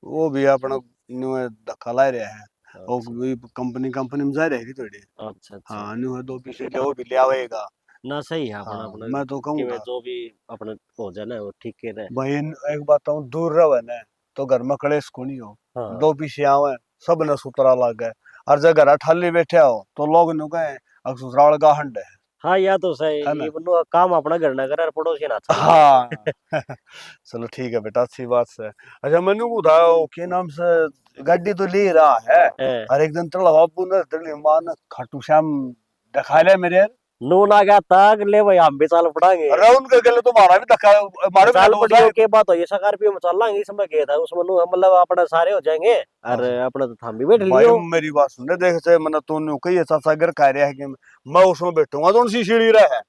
वो भी अपना न्यू धक्का ला रहा है और
अच्छा
भी कंपनी में जा रही है थोड़ी।
अच्छा अच्छा।
हाँ न्यू है 2 पीछे ले वो भी ले आवेगा।
ना सही है अपना
हाँ
अपना
मैं तो
कि
कहूँगा
जो भी अपने हो जाए ना वो ठीक है रहे।
भाई एक बात हूँ दूर रहे ना तो घर में कलेश को नहीं हो।
हाँ
2 पीछे आवे सब ने सुतरा लग गए और जब घर ठाली बैठे हो तो लोग नु कहे अब ससुराल का हंड
हाँ या तो सही
है ना।
ये बनो काम अपना करना करे और पड़ोसी ना अच्छा लगे।
हाँ चलो ठीक है बेटा अच्छी बात से। अच्छा मैंने बताओ के नाम से गाड़ी तो ले रहा है
हैं,
और एक दिन तेरा बाबू ने तेरी मां ने खाटू श्याम दिखा लिया मेरे यार।
नून आ गया तक ले भाई हम भी चाल पड़ांगे।
अरे उनके गले तो मारा भी धक्का मारे भी
चाल
धक्का
पड़ियो
होता
के बात हो ये स्कॉर्पियो में चल लांगे इसमें क्या था उसमें नू मतलब अपने सारे हो जाएंगे और
अच्छा।
अपने तो हम भी बैठ
भाई
लियो।
मेरी बात सुन ले देख से मैंने तूने कही ऐसा सागर कह रहा है कि मैं उसमें बैठूंगा तो उनसी सीढ़ी रहा है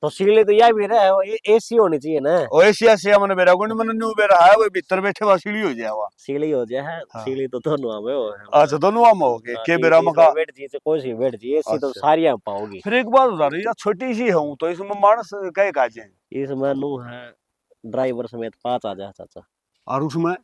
तो सीढ़ी तो यह भी रहा है ये एसी होनी चाहिए ना।
ओ एशिया से मैंने बेरा गुण मैंने न्यू बेरा है वो भीतर बैठे वहां सीढ़ी हो जाए वहां।
सीढ़ी हो जाए है
हाँ।
सीढ़ी तो दोनों हमें हो
अच्छा दोनों हम हो गए के बेरा
इसमें
मका।
बैठ जी से कोई सी बैठ जी एसी तो
अच्छा।
सारी हम पाओगी।
फिर एक बात बता रही यार छोटी सी हूँ तो इसमें मानस कई काजे
इसमें नू है ड्राइवर समेत 5 आ जाए चाचा।
और उसमें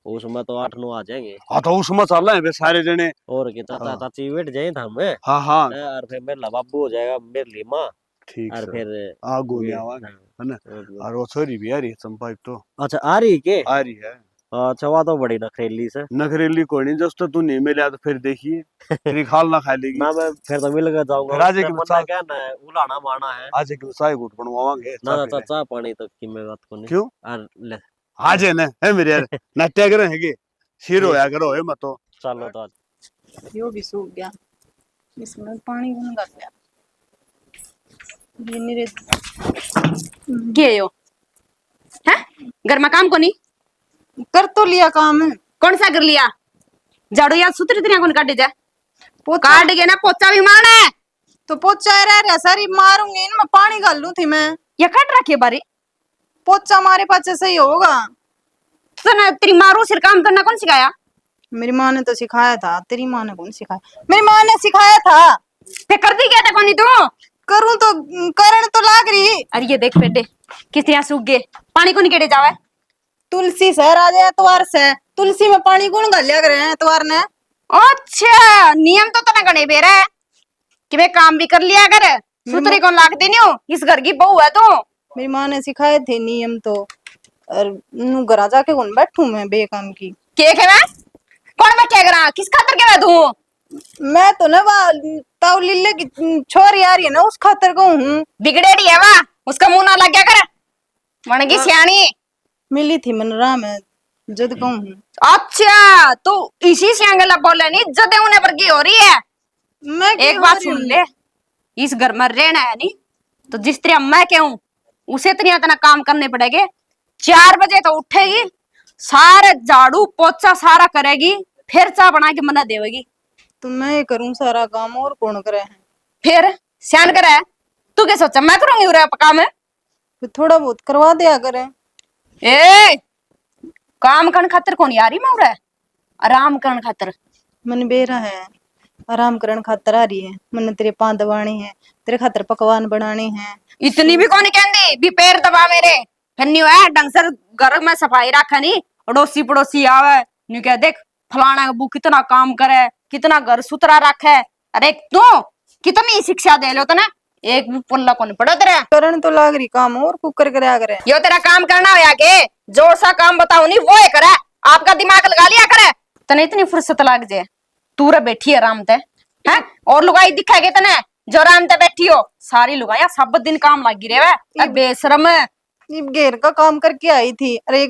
उसमें तो 8-9 आ जाएंगे।
हाँ तो उसमें चल रहे हैं सारे जने।
और के चाचा
हाँ।
चाची बैठ जाए था हमें
हाँ हाँ
और फिर मेरा बाबू हो जाएगा मेरे लिए माँ
ठीक
और
से
फिर
आगू में
ये,
आवा
हाँ,
है ना।
और-
और वो छोरी भी आ रही है चंपा एक तो
अच्छा आ रही के
आ रही है
अच्छा वह तो बड़ी नखरेली से
नखरेली कोई नहीं जस्ट तू नहीं मिला तो फिर देखिए तेरी खाल ना खा लेगी।
ना मैं फिर तो मिल कर जाऊंगा
फिर आज एक
उससे
बच्चा-
बनना क्या ना है उलाना माना है
आज एक चाय घुट बनवावांगे
ना
चाय
ना
पी ले।
चाचा पानी तो की मैं बात को नहीं
क्यों
और ले
आज है ना है मेरे यार नाट्य करे है के सिर होया करो है मत तो।
चलो तो आज
यो भी सूख गया इसमें पानी कौन कर गया ये निरे
के यो है घर में काम को नहीं
कर तो लिया काम है
कौन सा कर लिया झाड़ू या सूत्र इतने कौन काटे जा
पोछा
काट गए ना पोचा भी मारना है
तो पोछा रह रहा सारी मारूंगी इनमें पानी डाल लूं थी मैं
ये कट रखी बारी
पोछा मारे पास सही होगा।
तो ना तेरी मारू सिर काम करना कौन सिखाया
मेरी माँ ने तो सिखाया था तेरी माँ ने कौन सिखाया मेरी माँ ने सिखाया था।
फिर कर दी क्या था कौन तू
करूं तो करण तो लाग रही।
अरे ये देख पेडे किस तरह सूख गए पानी को नहीं केड़े जावे
तुलसी से राजा एतवार से तुलसी में पानी कौन घालिया करे एतवार ने।
अच्छा नियम तो तना गणे बेरा है कि मैं काम भी कर लिया कर सूत्री कौन लाग देनी हो इस घर की बहू है तू
मेरी माँ ने सिखाए थे नियम तो और नू घरा जाके कौन बैठू मैं बेकाम की।
के मैं कौन मैं क्या करा किस खातर के मैं तू
मैं तो ना ताऊ लीले की छोरी आ रही है ना उस खातर को हूँ।
बिगड़ेड़ी है वाह उसका मुंह ना लग गया कर वणगी सियानी
मिली थी मन राम है जद कहूँ।
अच्छा तू इसी से अंगला बोले नहीं जदे उन्हें पर की हो रही है
मैं
एक बात सुन ले इस घर में रहना है नहीं तो जिस तरह मैं कहूँ उसे तरह तना काम करने पड़ेगे 4 बजे तो उठेगी सारे झाड़ू पोछा सारा करेगी फिर चाय बना के मना देवेगी
तो मैं करूँ सारा काम और कौन करे है।
फिर सियान करे तू क्या सोचा मैं करूंगी उरे काम है
फिर थोड़ा बहुत करवा दिया करे।
ए काम करने खातर कौन यारी मैं उरे आराम करने खातर
मन बेरा है आराम करन खातर आ रही है मन तेरे पान दबाने हैं तेरे खातर पकवान बनाने हैं।
इतनी भी कौन कहती भी पैर दबा मेरे फिर नहीं है ढंग से घर में सफाई रखा नहीं अड़ोसी पड़ोसी आवे नहीं कह देख फलाना बू कितना काम करे कितना घर सुथरा रखे अरे तू कितनी शिक्षा दे लो तना एक भी पुल्ला कौन पड़ो तेरे
करन तो लाग रही काम और कुकर करे करे।
यो तेरा काम करना हो के जो सा काम बताओ नहीं वो करे आपका दिमाग लगा लिया करे तने इतनी फुर्सत लग जाए तू रे बैठी है आराम ते हैं और लुगाई दिखाएगे तने जो आराम ते बैठी हो सारी लुगाइया सब दिन काम लगी रहे बेशरम
ये घेर का काम करके आई थी अरे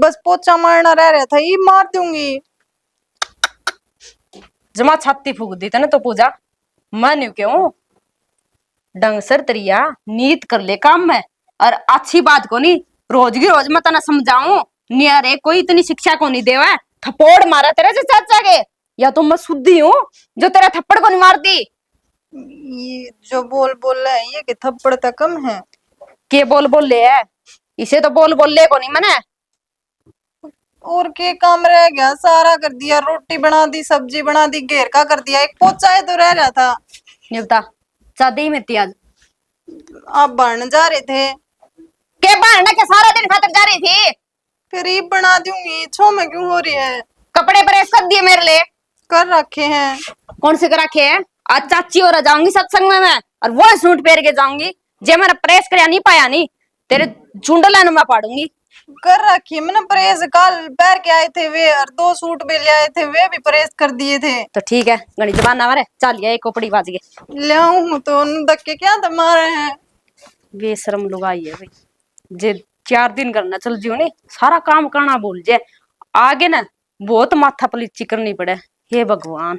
बस पोछा मारना रह रहा था ये मार दूंगी।
जमा छाती फूक दी तने तो पूजा मैं क्यों ढंग सर तरिया नीत कर ले काम में और अच्छी बात को नहीं रोज की रोज मैं तना समझाऊं नहीं अरे कोई इतनी शिक्षा को नहीं देवा थप्पड़ मारा तेरे से चाचा के या तो मैं शुद्धि हूँ जो तेरा थप्पड़ को नहीं मारती
ये जो बोल बोल रहा है ये कि थप्पड़ तक कम है
के बोल ले है इसे तो बोल ले को नहीं मने
और के काम रह गया सारा कर दिया रोटी बना दी सब्जी बना दी घेर का कर दिया एक पोछा है तो रह रहा था।
निवता चादी में आज
आप बढ़ने जा रहे थे
के बहाने के सारा दिन खातर जा रही थी
फिर ये बना दूंगी छो में क्यों हो रही है।
कपड़े प्रेस कर दिए मेरे लिए?
कर रखे हैं।
कौन से कर रखे हैं? आज चाची और जाऊंगी सत्संग में मैं, और वो सूट पहन के जाऊंगी। जे मेरा प्रेस कर नहीं पाया नहीं, तेरे चुंडला मैं पाड़ूंगी।
कर रखी है मैंने प्रेस, कल पैर के आए थे वे, और 2 सूट भी ले आए थे वे भी प्रेस कर दिए थे।
तो ठीक है, गणी जबान ना मारे, चल लिया एक कपड़ी बाज गए।
ले आऊं तो उन धक्के क्या तो मारे हैं।
बेशरम लोग आई है भाई, जे 4 दिन करना चल जियो ने सारा काम करना भूल जाए, आगे ना बहुत माथा पलीची करनी पड़े। हे भगवान,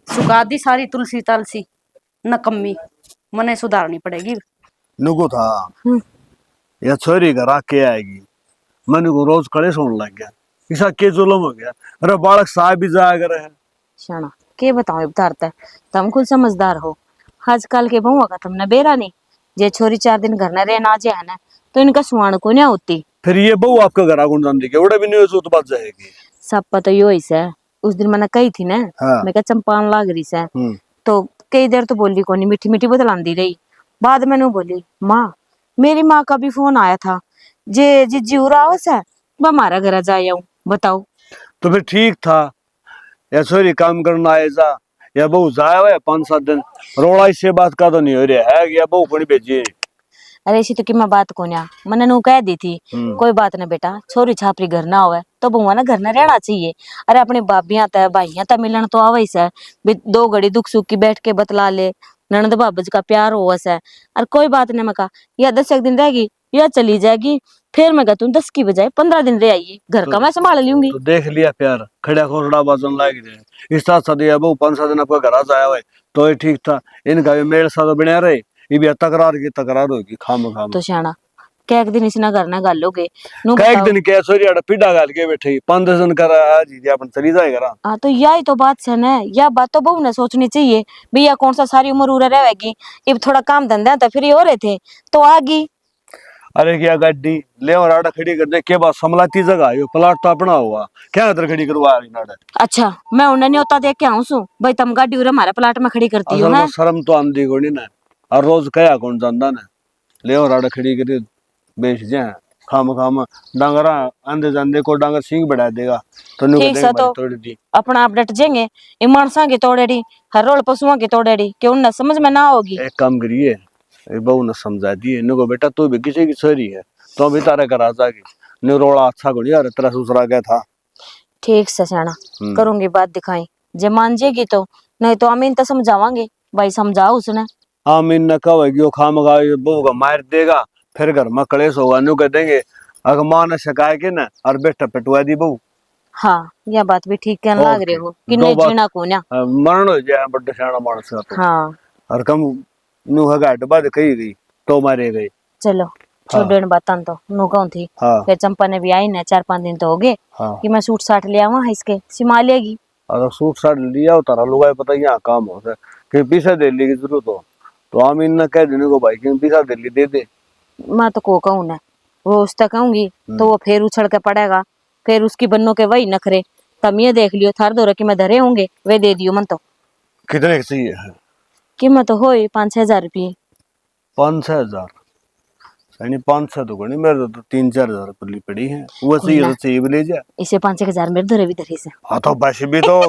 सुखा दी सारी तुलसी तालसी, नकम्मी, मने सुधारनी पड़ेगी।
नुको था या छोरी घर आके आएगी, मन को रोज कड़े सोने लग गया, ऐसा के जुलम हो गया। अरे बालक साहब भी जाया करे है।
शाना के बताओ बतारता है, तुम खुद समझदार हो। आजकल के बहुआ का तुमने बेरा नहीं, जे छोरी 4 दिन घर न रहना जे है ना, तो इनका सुहान को नहीं होती।
फिर ये बहू आपका घर आगुन जान दी के उड़े भी नहीं हो तो बात जाएगी।
सब पता यो ही से, उस दिन मैंने कही थी ना,
हाँ।
मैं क्या चंपान लाग रही से, तो कई देर तो बोली कोनी, मीठी मीठी बतलांदी रही। बाद मैंने बोली माँ, मेरी माँ का भी फोन आया था, जे जिज्जी उरावस है, मैं हमारा घर जाए आऊं, बताओ।
तो फिर ठीक था, या छोरी काम करना आए जा, या बहू जाया हुआ 5-7 दिन, रोड़ा इससे बात का तो नहीं हो रहा है, या बहू को नहीं भेजी।
अरे इसी तो कि मैं बात को ना मैंने नू कह दी थी, कोई बात ना बेटा, छोरी छापरी घर ना होवे तो बहुआ ना घर न रहना चाहिए। अरे अपनी भाभियां तय भाइयां तय मिलन तो आवे से, 2 घड़ी दुख सुख की बैठ के बतला ले, ननद भाभज का प्यार हो से। अरे कोई बात नहीं, मैं कहा या 10 एक दिन रहेगी या चली जाएगी, फिर मैं कहता 10 की बजाय 15 दिन रह आइए, घर का मैं संभाल लूंगी।
तो देख लिया प्यार, खड़ा खोसड़ा बाजन लाग रहे इस साथ सदिया बहू 5-7 दिन आपका घर आ जाया हुआ तो ये ठीक था। इनका भी मेल साथ बना रहे, ये भी तकरार की तकरार होगी खाम खाम।
तो शाना क्या एक दिन इसना घर ना गालोगे नू
एक
बताओ।
दिन क्या सोरी अड़ पीड़ा गाल के बैठे 5-10 दिन कर आज ही अपन चली जाएगा।
हाँ तो यही तो बात है ना, यह बात तो बहू ने सोचनी चाहिए भैया, कौन सा सारी उम्र उरा रहेगी, अब थोड़ा काम धंधा था फिर ये हो रहे थे तो आगी।
अरे क्या गाड़ी ले और आड़ा खड़ी कर दे के बाद समलाती जगह यो प्लाट तो अपना हुआ क्या इधर खड़ी करवा रही नाड़ा।
अच्छा मैं उन्हें न्योता देख के आऊं सु भाई, तुम गाड़ी उरा हमारे प्लाट में खड़ी करती हो
असल
है।
में शर्म तो आंदी कोनी ना, और रोज कया कौन जानदा ना, ले और आड़ा खड़ी कर बेच जाए खाम खाम डांगरा आंदे जांदे को डांगर सिंह बढ़ा देगा तो नु
ठीक सा तो
तोड़ दी।
अपना आप डट जाएंगे, ये मानसा की तोड़ेड़ी हर रोल पशुओं की तोड़ेड़ी कि उन्हें समझ में ना होगी।
एक काम करिए, ये बहू ने समझा दिए नुको बेटा तू भी किसी की छोरी है तो भी तारे घर आ जाएगी, नु रोड़ा अच्छा को यार तेरा ससुरा गया था।
ठीक से सियाना करूंगी बात दिखाई, जे मान जाएगी तो, नहीं तो अमीन तो समझावांगे भाई, समझाओ उसने।
आमीन न कहेगी वो खाम खा बहू का मार देगा, फिर घर में कलेश होगा नु कह देंगे अगर माँ ने शिकाय के ना और बेटा पिटवा दी बहू।
हाँ यह बात भी ठीक कहने लग रहे हो कि
दो
नहीं
बात-
जीना को ना।
मरण हो जाए बड़े सियाना मानस का तो।
हाँ
और कम नु हगा बाद कही गई तो मारे गई।
चलो छोड़ो इन बातों तो नो कहूं थी।
हाँ
फिर चंपा ने भी आई ना 4-5 दिन तो हो गए
हाँ
कि मैं सूट साट ले आवा इसके, सिमा लेगी।
अगर सूट साट लिया तारा लुगाई पता यहाँ काम हो सके कि पीछे दिल्ली की जरूरत हो तो आमीन ने कह देने को भाई कि पीछा दिल्ली दे दे।
मैं तो को कहूँ ना, वो उसका कहूंगी तो वो फिर उछल के पड़ेगा, फिर उसकी बन्नों के वही नखरे। तब ये देख लियो थार दो कि मैं धरे होंगे वे दे दियो मन तो।
कितने की चाहिए है?
कीमत तो हो 5-6 हजार रुपये।
5-6 हजार सही 5-6 तो गणी मेरे तो 3-4 हजार पल्ली पड़ी है वो चाहिए तो चाहिए भी ले जा।
इसे 5-6 हजार मेरे धरे भी धरे से।
हाँ तो वैसे भी तो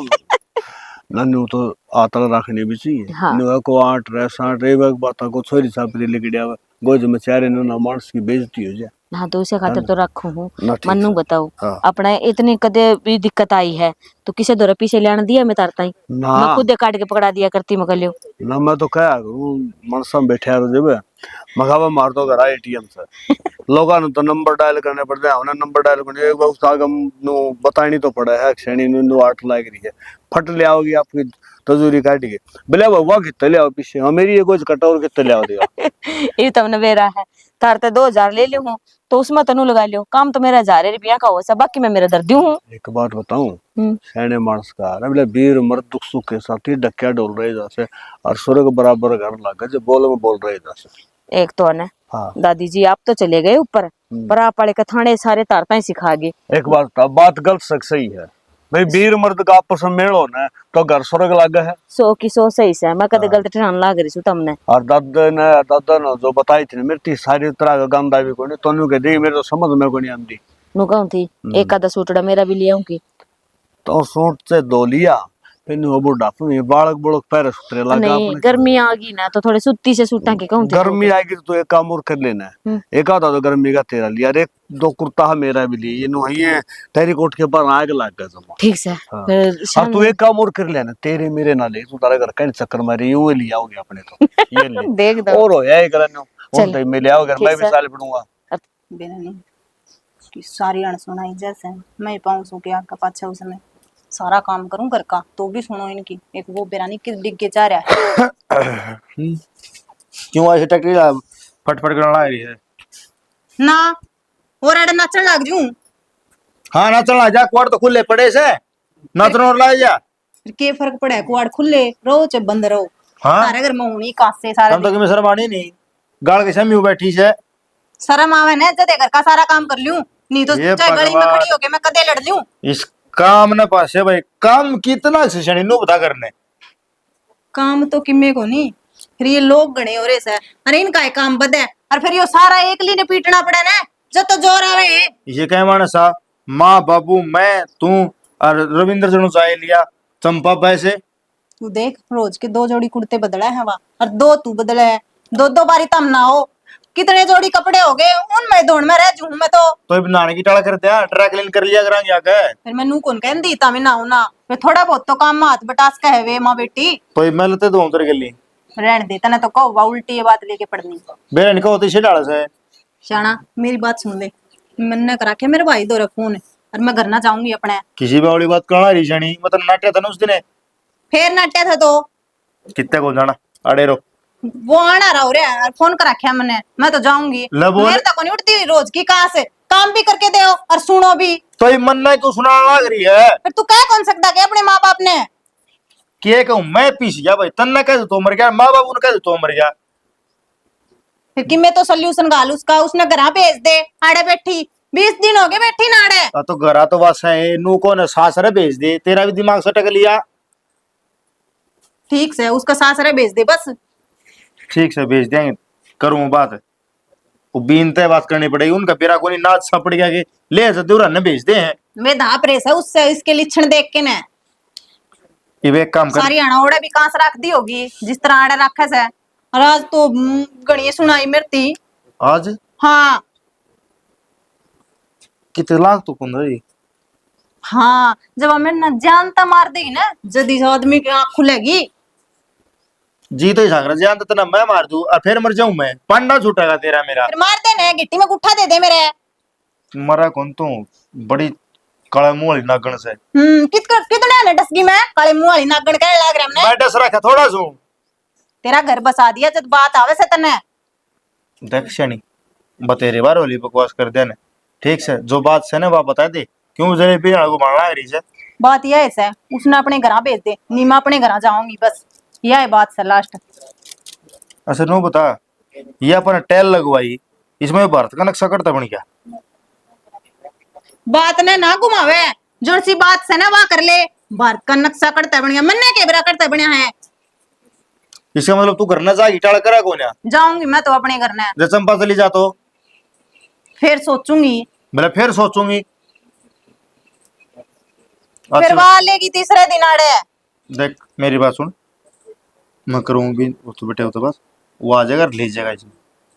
नन्नू तो आतल रखने भी चाहिए।
हाँ।
नुआ को 8 रे 60 रे वक्त बात को छोरी सापरी लेके जावा गोज में चारे ना मानस की बेइज्जती हो जाए।
हाँ तो उसे खातिर तो रखू हूँ।
ना ठीक
मन्नू
है।
बताओ
हाँ।
अपने इतनी कदे भी दिक्कत आई है तो किसे दो पीछे लेने दिया मैं तारता ही,
ना
मैं खुद काट के पकड़ा दिया करती मैं कलियो।
ना मैं तो क्या करूं मनसा में बैठे रहो जब मगावा मार दो घर एटीएम से लोगों ने तो नंबर डायल करने पड़ते हैं, उन्हें नंबर डायल करने एक बार आगम नु बतानी तो पड़ा है श्रेणी नु 8 लाख रही है फट ले आओगी आपकी तजूरी काट के बोले वो कितने ले आओ पीछे हाँ मेरी ये कुछ कटोर कितने ले आओ देगा।
ये तो हमने बेरा है तारते 2000 ले लियो हूँ तो उसमें तनु लगा लियो, काम तो मेरा 1000 रुपया का हो सब, बाकी मैं मेरा दर्दी हूँ।
एक बात बताऊं सैने मानस का बोले वीर मर्द दुख सुख के साथ ही डक्या डोल रहे जैसे और स्वर्ग बराबर घर लगा जब बोल में बोल रहे जैसे।
एक तो है
हाँ
दादी जी आप तो चले गए ऊपर, पर आप पड़े कथाने सारे तारता ही सिखा गए।
एक बात था बात गलत सही है भाई वीर मर्द का आपस में मेल होना तो घर स्वर्ग लगा है
100 की 100 सही से, मैं कदे गलत ठहराने लाग रही हूँ तुमने।
और दादा ने जो बताई थी ना मेरी सारी तरह का गंदा भी कोई नहीं तो कह दी मेरे तो समझ में कोई नहीं आती
नु कहूं थी एक आधा सूटड़ा मेरा भी ले आऊं की
तो सूट से धो लिया फिर वो बुढ़ापे में बालक बुड़क पैर सुतरे लगा
नहीं
अपने
गर्मी आ गई ना तो थोड़े सुत्ती से सूटा के कहूं थी
गर्मी आएगी तो एक काम और कर लेना है एक आधा तो गर्मी का तेरा लिया अरे 2 कुर्ता है मेरा भी लिए ये नु ये तेरी कोट के ऊपर आग लग गया जमा
ठीक से
हाँ।
फिर
और
शाम
तू एक काम और कर लेना तेरे मेरे ना ले तू तारे घर कहीं चक्कर मारी यूं ही लिया होगे अपने तो ये ले
देख दो
और हो जाए करनो
चल।
और तो मिले आओ घर
ठीक
मैं भी
है।
साल पढ़ूंगा
बिना नहीं कि सारी अण सुनाई जैसे मैं पाऊँ सो क्या का पाछा उसमें सारा काम करूं घर का तो भी सुनो इनकी एक वो बेरानी किस डिग के जा रहा है
क्यों ऐसे टकरी फटफट करने लग रही है?
ना और अड़ नाचन लग जूं
हाँ ना चलना जा क्वार तो खुले पड़े से नाचन और लाई जा।
फिर के फर्क पड़ा है कुआड़ खुले रहो चाहे बंद रहो
हाँ
सारे घर में हुनी कासे सारे
हम तो कि मैं शर्म आनी नहीं गाड़ के समी बैठी से
शर्म आवे ना जदे घर का सारा काम कर लूं नहीं तो
ये
चाहे गली में
भगवान।
खड़ी होके मैं कदे लड़ लूं
इस काम न पासे भाई काम कितना से शनि नु बता करने
काम तो किम्मे को नहीं फिर ये लोग गणे हो रहे से अरे इनका ही काम बदे और फिर यो सारा एकली ने पीटना पड़े ना जब तो जोर आवे
ये कह माने सा माँ बाबू मैं तू और रविंद्र जनु चाय लिया चंपा पैसे
तू देख रोज के 2 जोड़ी कुर्ते बदला है वहाँ और 2 तू बदला है 2 बारी तम ना हो कितने जोड़ी कपड़े हो गए उनमें दौड़ में रह जू मैं तो
बनाने की टाला करते हैं ट्रैक क्लीन कर लिया करांगे आके
फिर मैं नू कौन कहन दी तमी ना हूं ना फिर थोड़ा बहुत तो काम में हाथ बटास का है वे माँ बेटी
तो मैं लेते दो तेरे गली
रहने दे तना तो कहो उल्टी ये बात लेके पड़नी
बेरन को होती से डाल से
शाना मेरी बात सुन ले मैंने करा के मेरे भाई दो फोन और मैं घर ना जाऊंगी अपने
किसी भी वाली बात करना रही जानी मतलब नाट्य था ना उस दिन
फिर नाट्या था तो
कितने को जाना अड़े रो
वो आना रहा रे और फोन कर रखा मैंने मैं तो जाऊंगी
ले बोल।
मेरे तक नहीं उठती रोज की कहाँ से काम भी करके दे और सुनो भी
तो ये मन नहीं को सुनाना लग रही है
फिर तू कह कौन सकता के अपने माँ बाप ने
के कहूं मैं पीस गया भाई तन्ना कह तो मर गया माँ बाबू ने कह तो मर गया
फिर कि मैं तो सोल्यूशन गाल उसका उसने घर भेज दे आड़े बैठी 20 दिन हो गए बैठी ना आड़े
तो घरा तो बस है नू को ने सासरे भेज दे तेरा भी दिमाग सटक लिया
ठीक से उसका सासरे भेज दे बस
ठीक से भेज देंगे करूँ बात वो बीनते बात करनी पड़ेगी उनका पेरा कोई नाच सा पड़ गया कि ले जा दूरा ने भेज दे हैं
वे धाप रेस है उससे इसके लिक्षण देख के ने
ये वे एक काम कर
सारी आना ओड़े भी कहाँ से रख दी होगी जिस तरह आड़े रखे से और आज तो गणिये सुनाई मेरी थी
आज
हाँ
कितने लाख तो कौन रही
हाँ जब हमें न जानता मार देगी ना जदी आदमी की आँख खुलेगी
जी तो जाग रहा जानता तना मैं मार दूं और फिर मर जाऊं मैं पंडा छूटेगा तेरा मेरा
फिर मार देने गिट्टी में गुट्ठा दे दे मेरे
मरा कौन तू बड़ी काले मुंह वाली नागण से
कितने ने डसगी में काले मुंह वाली नागण कहने लग रहा हमने
मैं डस रखा थोड़ा सू
तेरा घर बसा दिया जब बात आवे से तने
दक्षिणी बतेरे बार वाली बकवास कर देने ठीक से जो बात से ना वो बता दे क्यों जलेबी को मारना है रही से
बात यह है उसने अपने घर भेज दे नीमा अपने घर जाऊंगी बस यह है बात से लास्ट
अच्छा नो बता ये अपन टेल लगवाई इसमें भारत का नक्शा करता बन गया
बात ने ना घुमावे जो सी बात से ना वह कर ले भारत का नक्शा करता बन गया मन्ने के बरा करता बनिया है
इसका मतलब तू करना जा गिटार करा कौन है
जाऊंगी मैं तो अपने घर ने
जब चंपा चली जा तो
फिर सोचूंगी
मैं फिर सोचूंगी
फिर
अच्छा,
वह लेगी तीसरे दिन आड़े
देख मेरी बात सुन मैं करूँ भी वो तो बेटे हो तो बस वो आ जाएगा ले जाएगा इसमें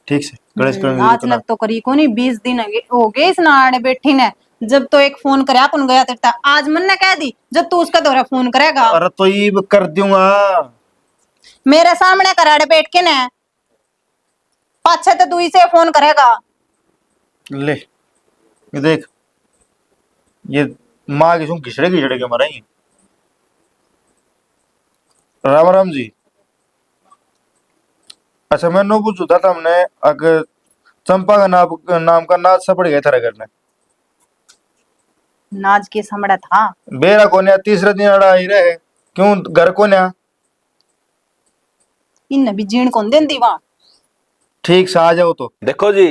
ठीक से गणेश
आज लग तो करी को नहीं 20 दिन हो गए इस नाड़े बैठी ने जब तो एक फोन करे अपन गया तेरा आज मन ने कह दी जब तू उसका दौरा फोन करेगा
अरे तो ये कर दूंगा
मेरे सामने कराड़े बैठ के ने पाछे तो तू इसे फोन करेगा
ले ये देख ये माँ की सुन घिसड़े घिसड़े के मरेंगे राम राम जी अच्छा मैं नो पूछू था हमने अगर चंपा का नाम का नाच सा पड़ गया था घर में
नाज के समड़ा था
बेरा कोन्या तीसरे दिन अड़ा ही रहे क्यों घर कोन्या
इन भी जीण कौन देंदी वहां
ठीक से आ जाओ तो
देखो जी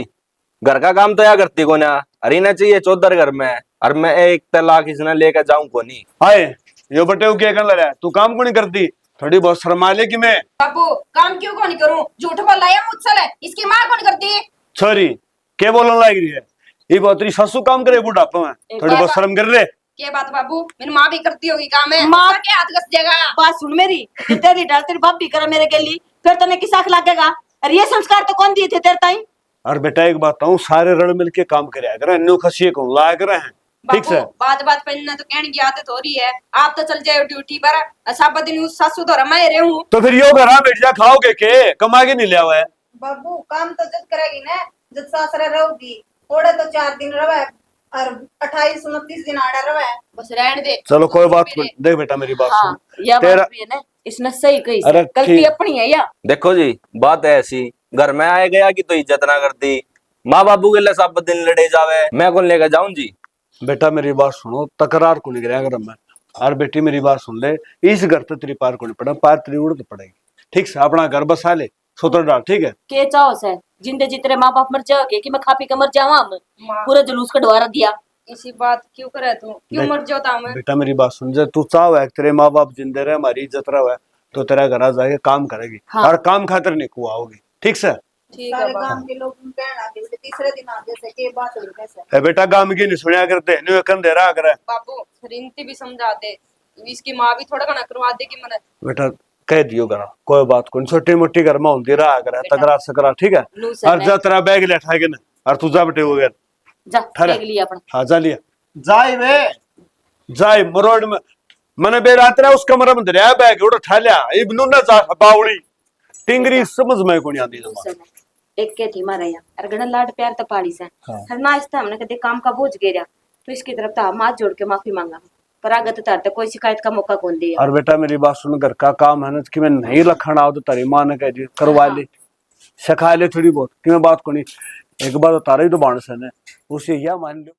घर का काम तो या करती को ना अरीना चाहिए चौधर घर में और मैं एक तलाक इसने लेकर जाऊं को नहीं
हाय यो बटे क्या कर रहा है तू काम को नहीं करती थोड़ी बहुत शर्मा ले कि मैं
बाबू काम क्यों को नहीं करूं झूठ बोल लाया मुझसे ले इसकी माँ कौन करती है
सॉरी क्या बोलने लग रही है ये बहुत तेरी सासू काम करे बुढ़ापा में, थोड़ी बहुत शर्म कर ले।
क्या बात बाबू, मेरी माँ भी करती होगी काम है,
माँ
के हाथ घस जाएगा।
बात सुन मेरी, जो तेरी डाल तेरी भाभी करे मेरे गली, फिर तने किस आंख लगेगा? और ये संस्कार तो कौन दिए थे तेरे ताई?
और बेटा एक बात कहूँ, सारे रल मिल के काम करे अगर अन्यों खसिए को लाया करे हैं, ठीक
बाबू
से।
बात बात पे ना तो कहने की आदत हो रही है, आप तो चल जाए ड्यूटी पर, साबा दिन उस सासू तो मैं रहे हूँ।
तो फिर यो घर बैठ जा, खाओगे के कमा के नहीं लिया हुआ है।
बाबू काम तो जब करेगी ना, जब सासरा रहोगी, थोड़ा तो 4 दिन रहे और 28-29 दिन आड़ा रहे।
बस रहने दे।
चलो कोई बात नहीं, देख बेटा मेरी बात
हाँ,
सुन,
यह
तेरा
बात भी है ना, इसने सही कही
अरे
से, गलती
ठीक।
अपनी है या?
देखो जी, बात है ऐसी, घर में आए गया कि तो इज्जत ना करती, माँ बाबू के लिए सब दिन लड़े जावे, मैं कौन लेकर जाऊं जी।
बेटा मेरी बात सुनो, तकरार को नहीं गिरा घर में। और बेटी मेरी बात सुन ले, इस घर तो तेरी पार को नहीं पड़ा, पार तेरी उड़ तो पड़ेगी, ठीक से। अपना घर बसा ले, सोतर डाल, ठीक है।
के चाहो से जिंदे जितने माँ बाप मर जाओगे कि मैं खा पी के मर जावा? पूरा जुलूस कटवा दिया।
इसी बात क्यों करे तू, क्यों
देख,
मर जाता मैं?
बेटा मेरी बात सुन, जब तू चाहो है तेरे माँ बाप जिंदे रहे, हमारी इज्जत रहे, तो तेरा घर आ जाके काम करेगी।
हाँ।
और काम खातिर नहीं कुआ होगी, ठीक से।
ठीक है
सारे
बाबू।
गांव के लोग कहना कि तीसरे दिन आ जैसे के बात हुई कैसे।
ए बेटा काम की नहीं सुनिया करते, न्यू कंधेरा करे।
बाबू रिंती भी समझा दे, इसकी माँ भी थोड़ा घना करवा दे कि मैंने।
बेटा कह दियो करा, कोई बात को छोटी मोटी घर में होती रहा करे, तकरार सकरा, ठीक है।
लूसर
और
है।
जा तेरा बैग ले ठाके ना, और तू जा बेटे वो घर,
जा
ठहरे।
देख लिया अपना।
हाँ जा लिया,
जाए वे
जाए मरोड़ में मैंने बेरात उस कमरे में दरिया बैग उड़ ठा लिया, इब्नु ना जा बावड़ी टिंगरी समझ में को नहीं आती जमा।
लूसर है। एक के थी मारा या और गणा लाड प्यार तो पाड़ी से
हाँ।
हर ना इसता हमने कदे काम का बोझ गिरा, तो इसकी तरफ तो हम हाथ जोड़ के माफी मांगा, पर आगत तार तो कोई शिकायत का मौका कौन दिया।
और बेटा मेरी बात सुन, घर का काम है ना कि मैं नहीं लखन आओ तो तारी माँ ने कह दी करवा ले, सिखा ले थोड़ी बहुत कि मैं बात को नहीं। एक बार तारा ही तो बाण से ने उसे यह मान लो।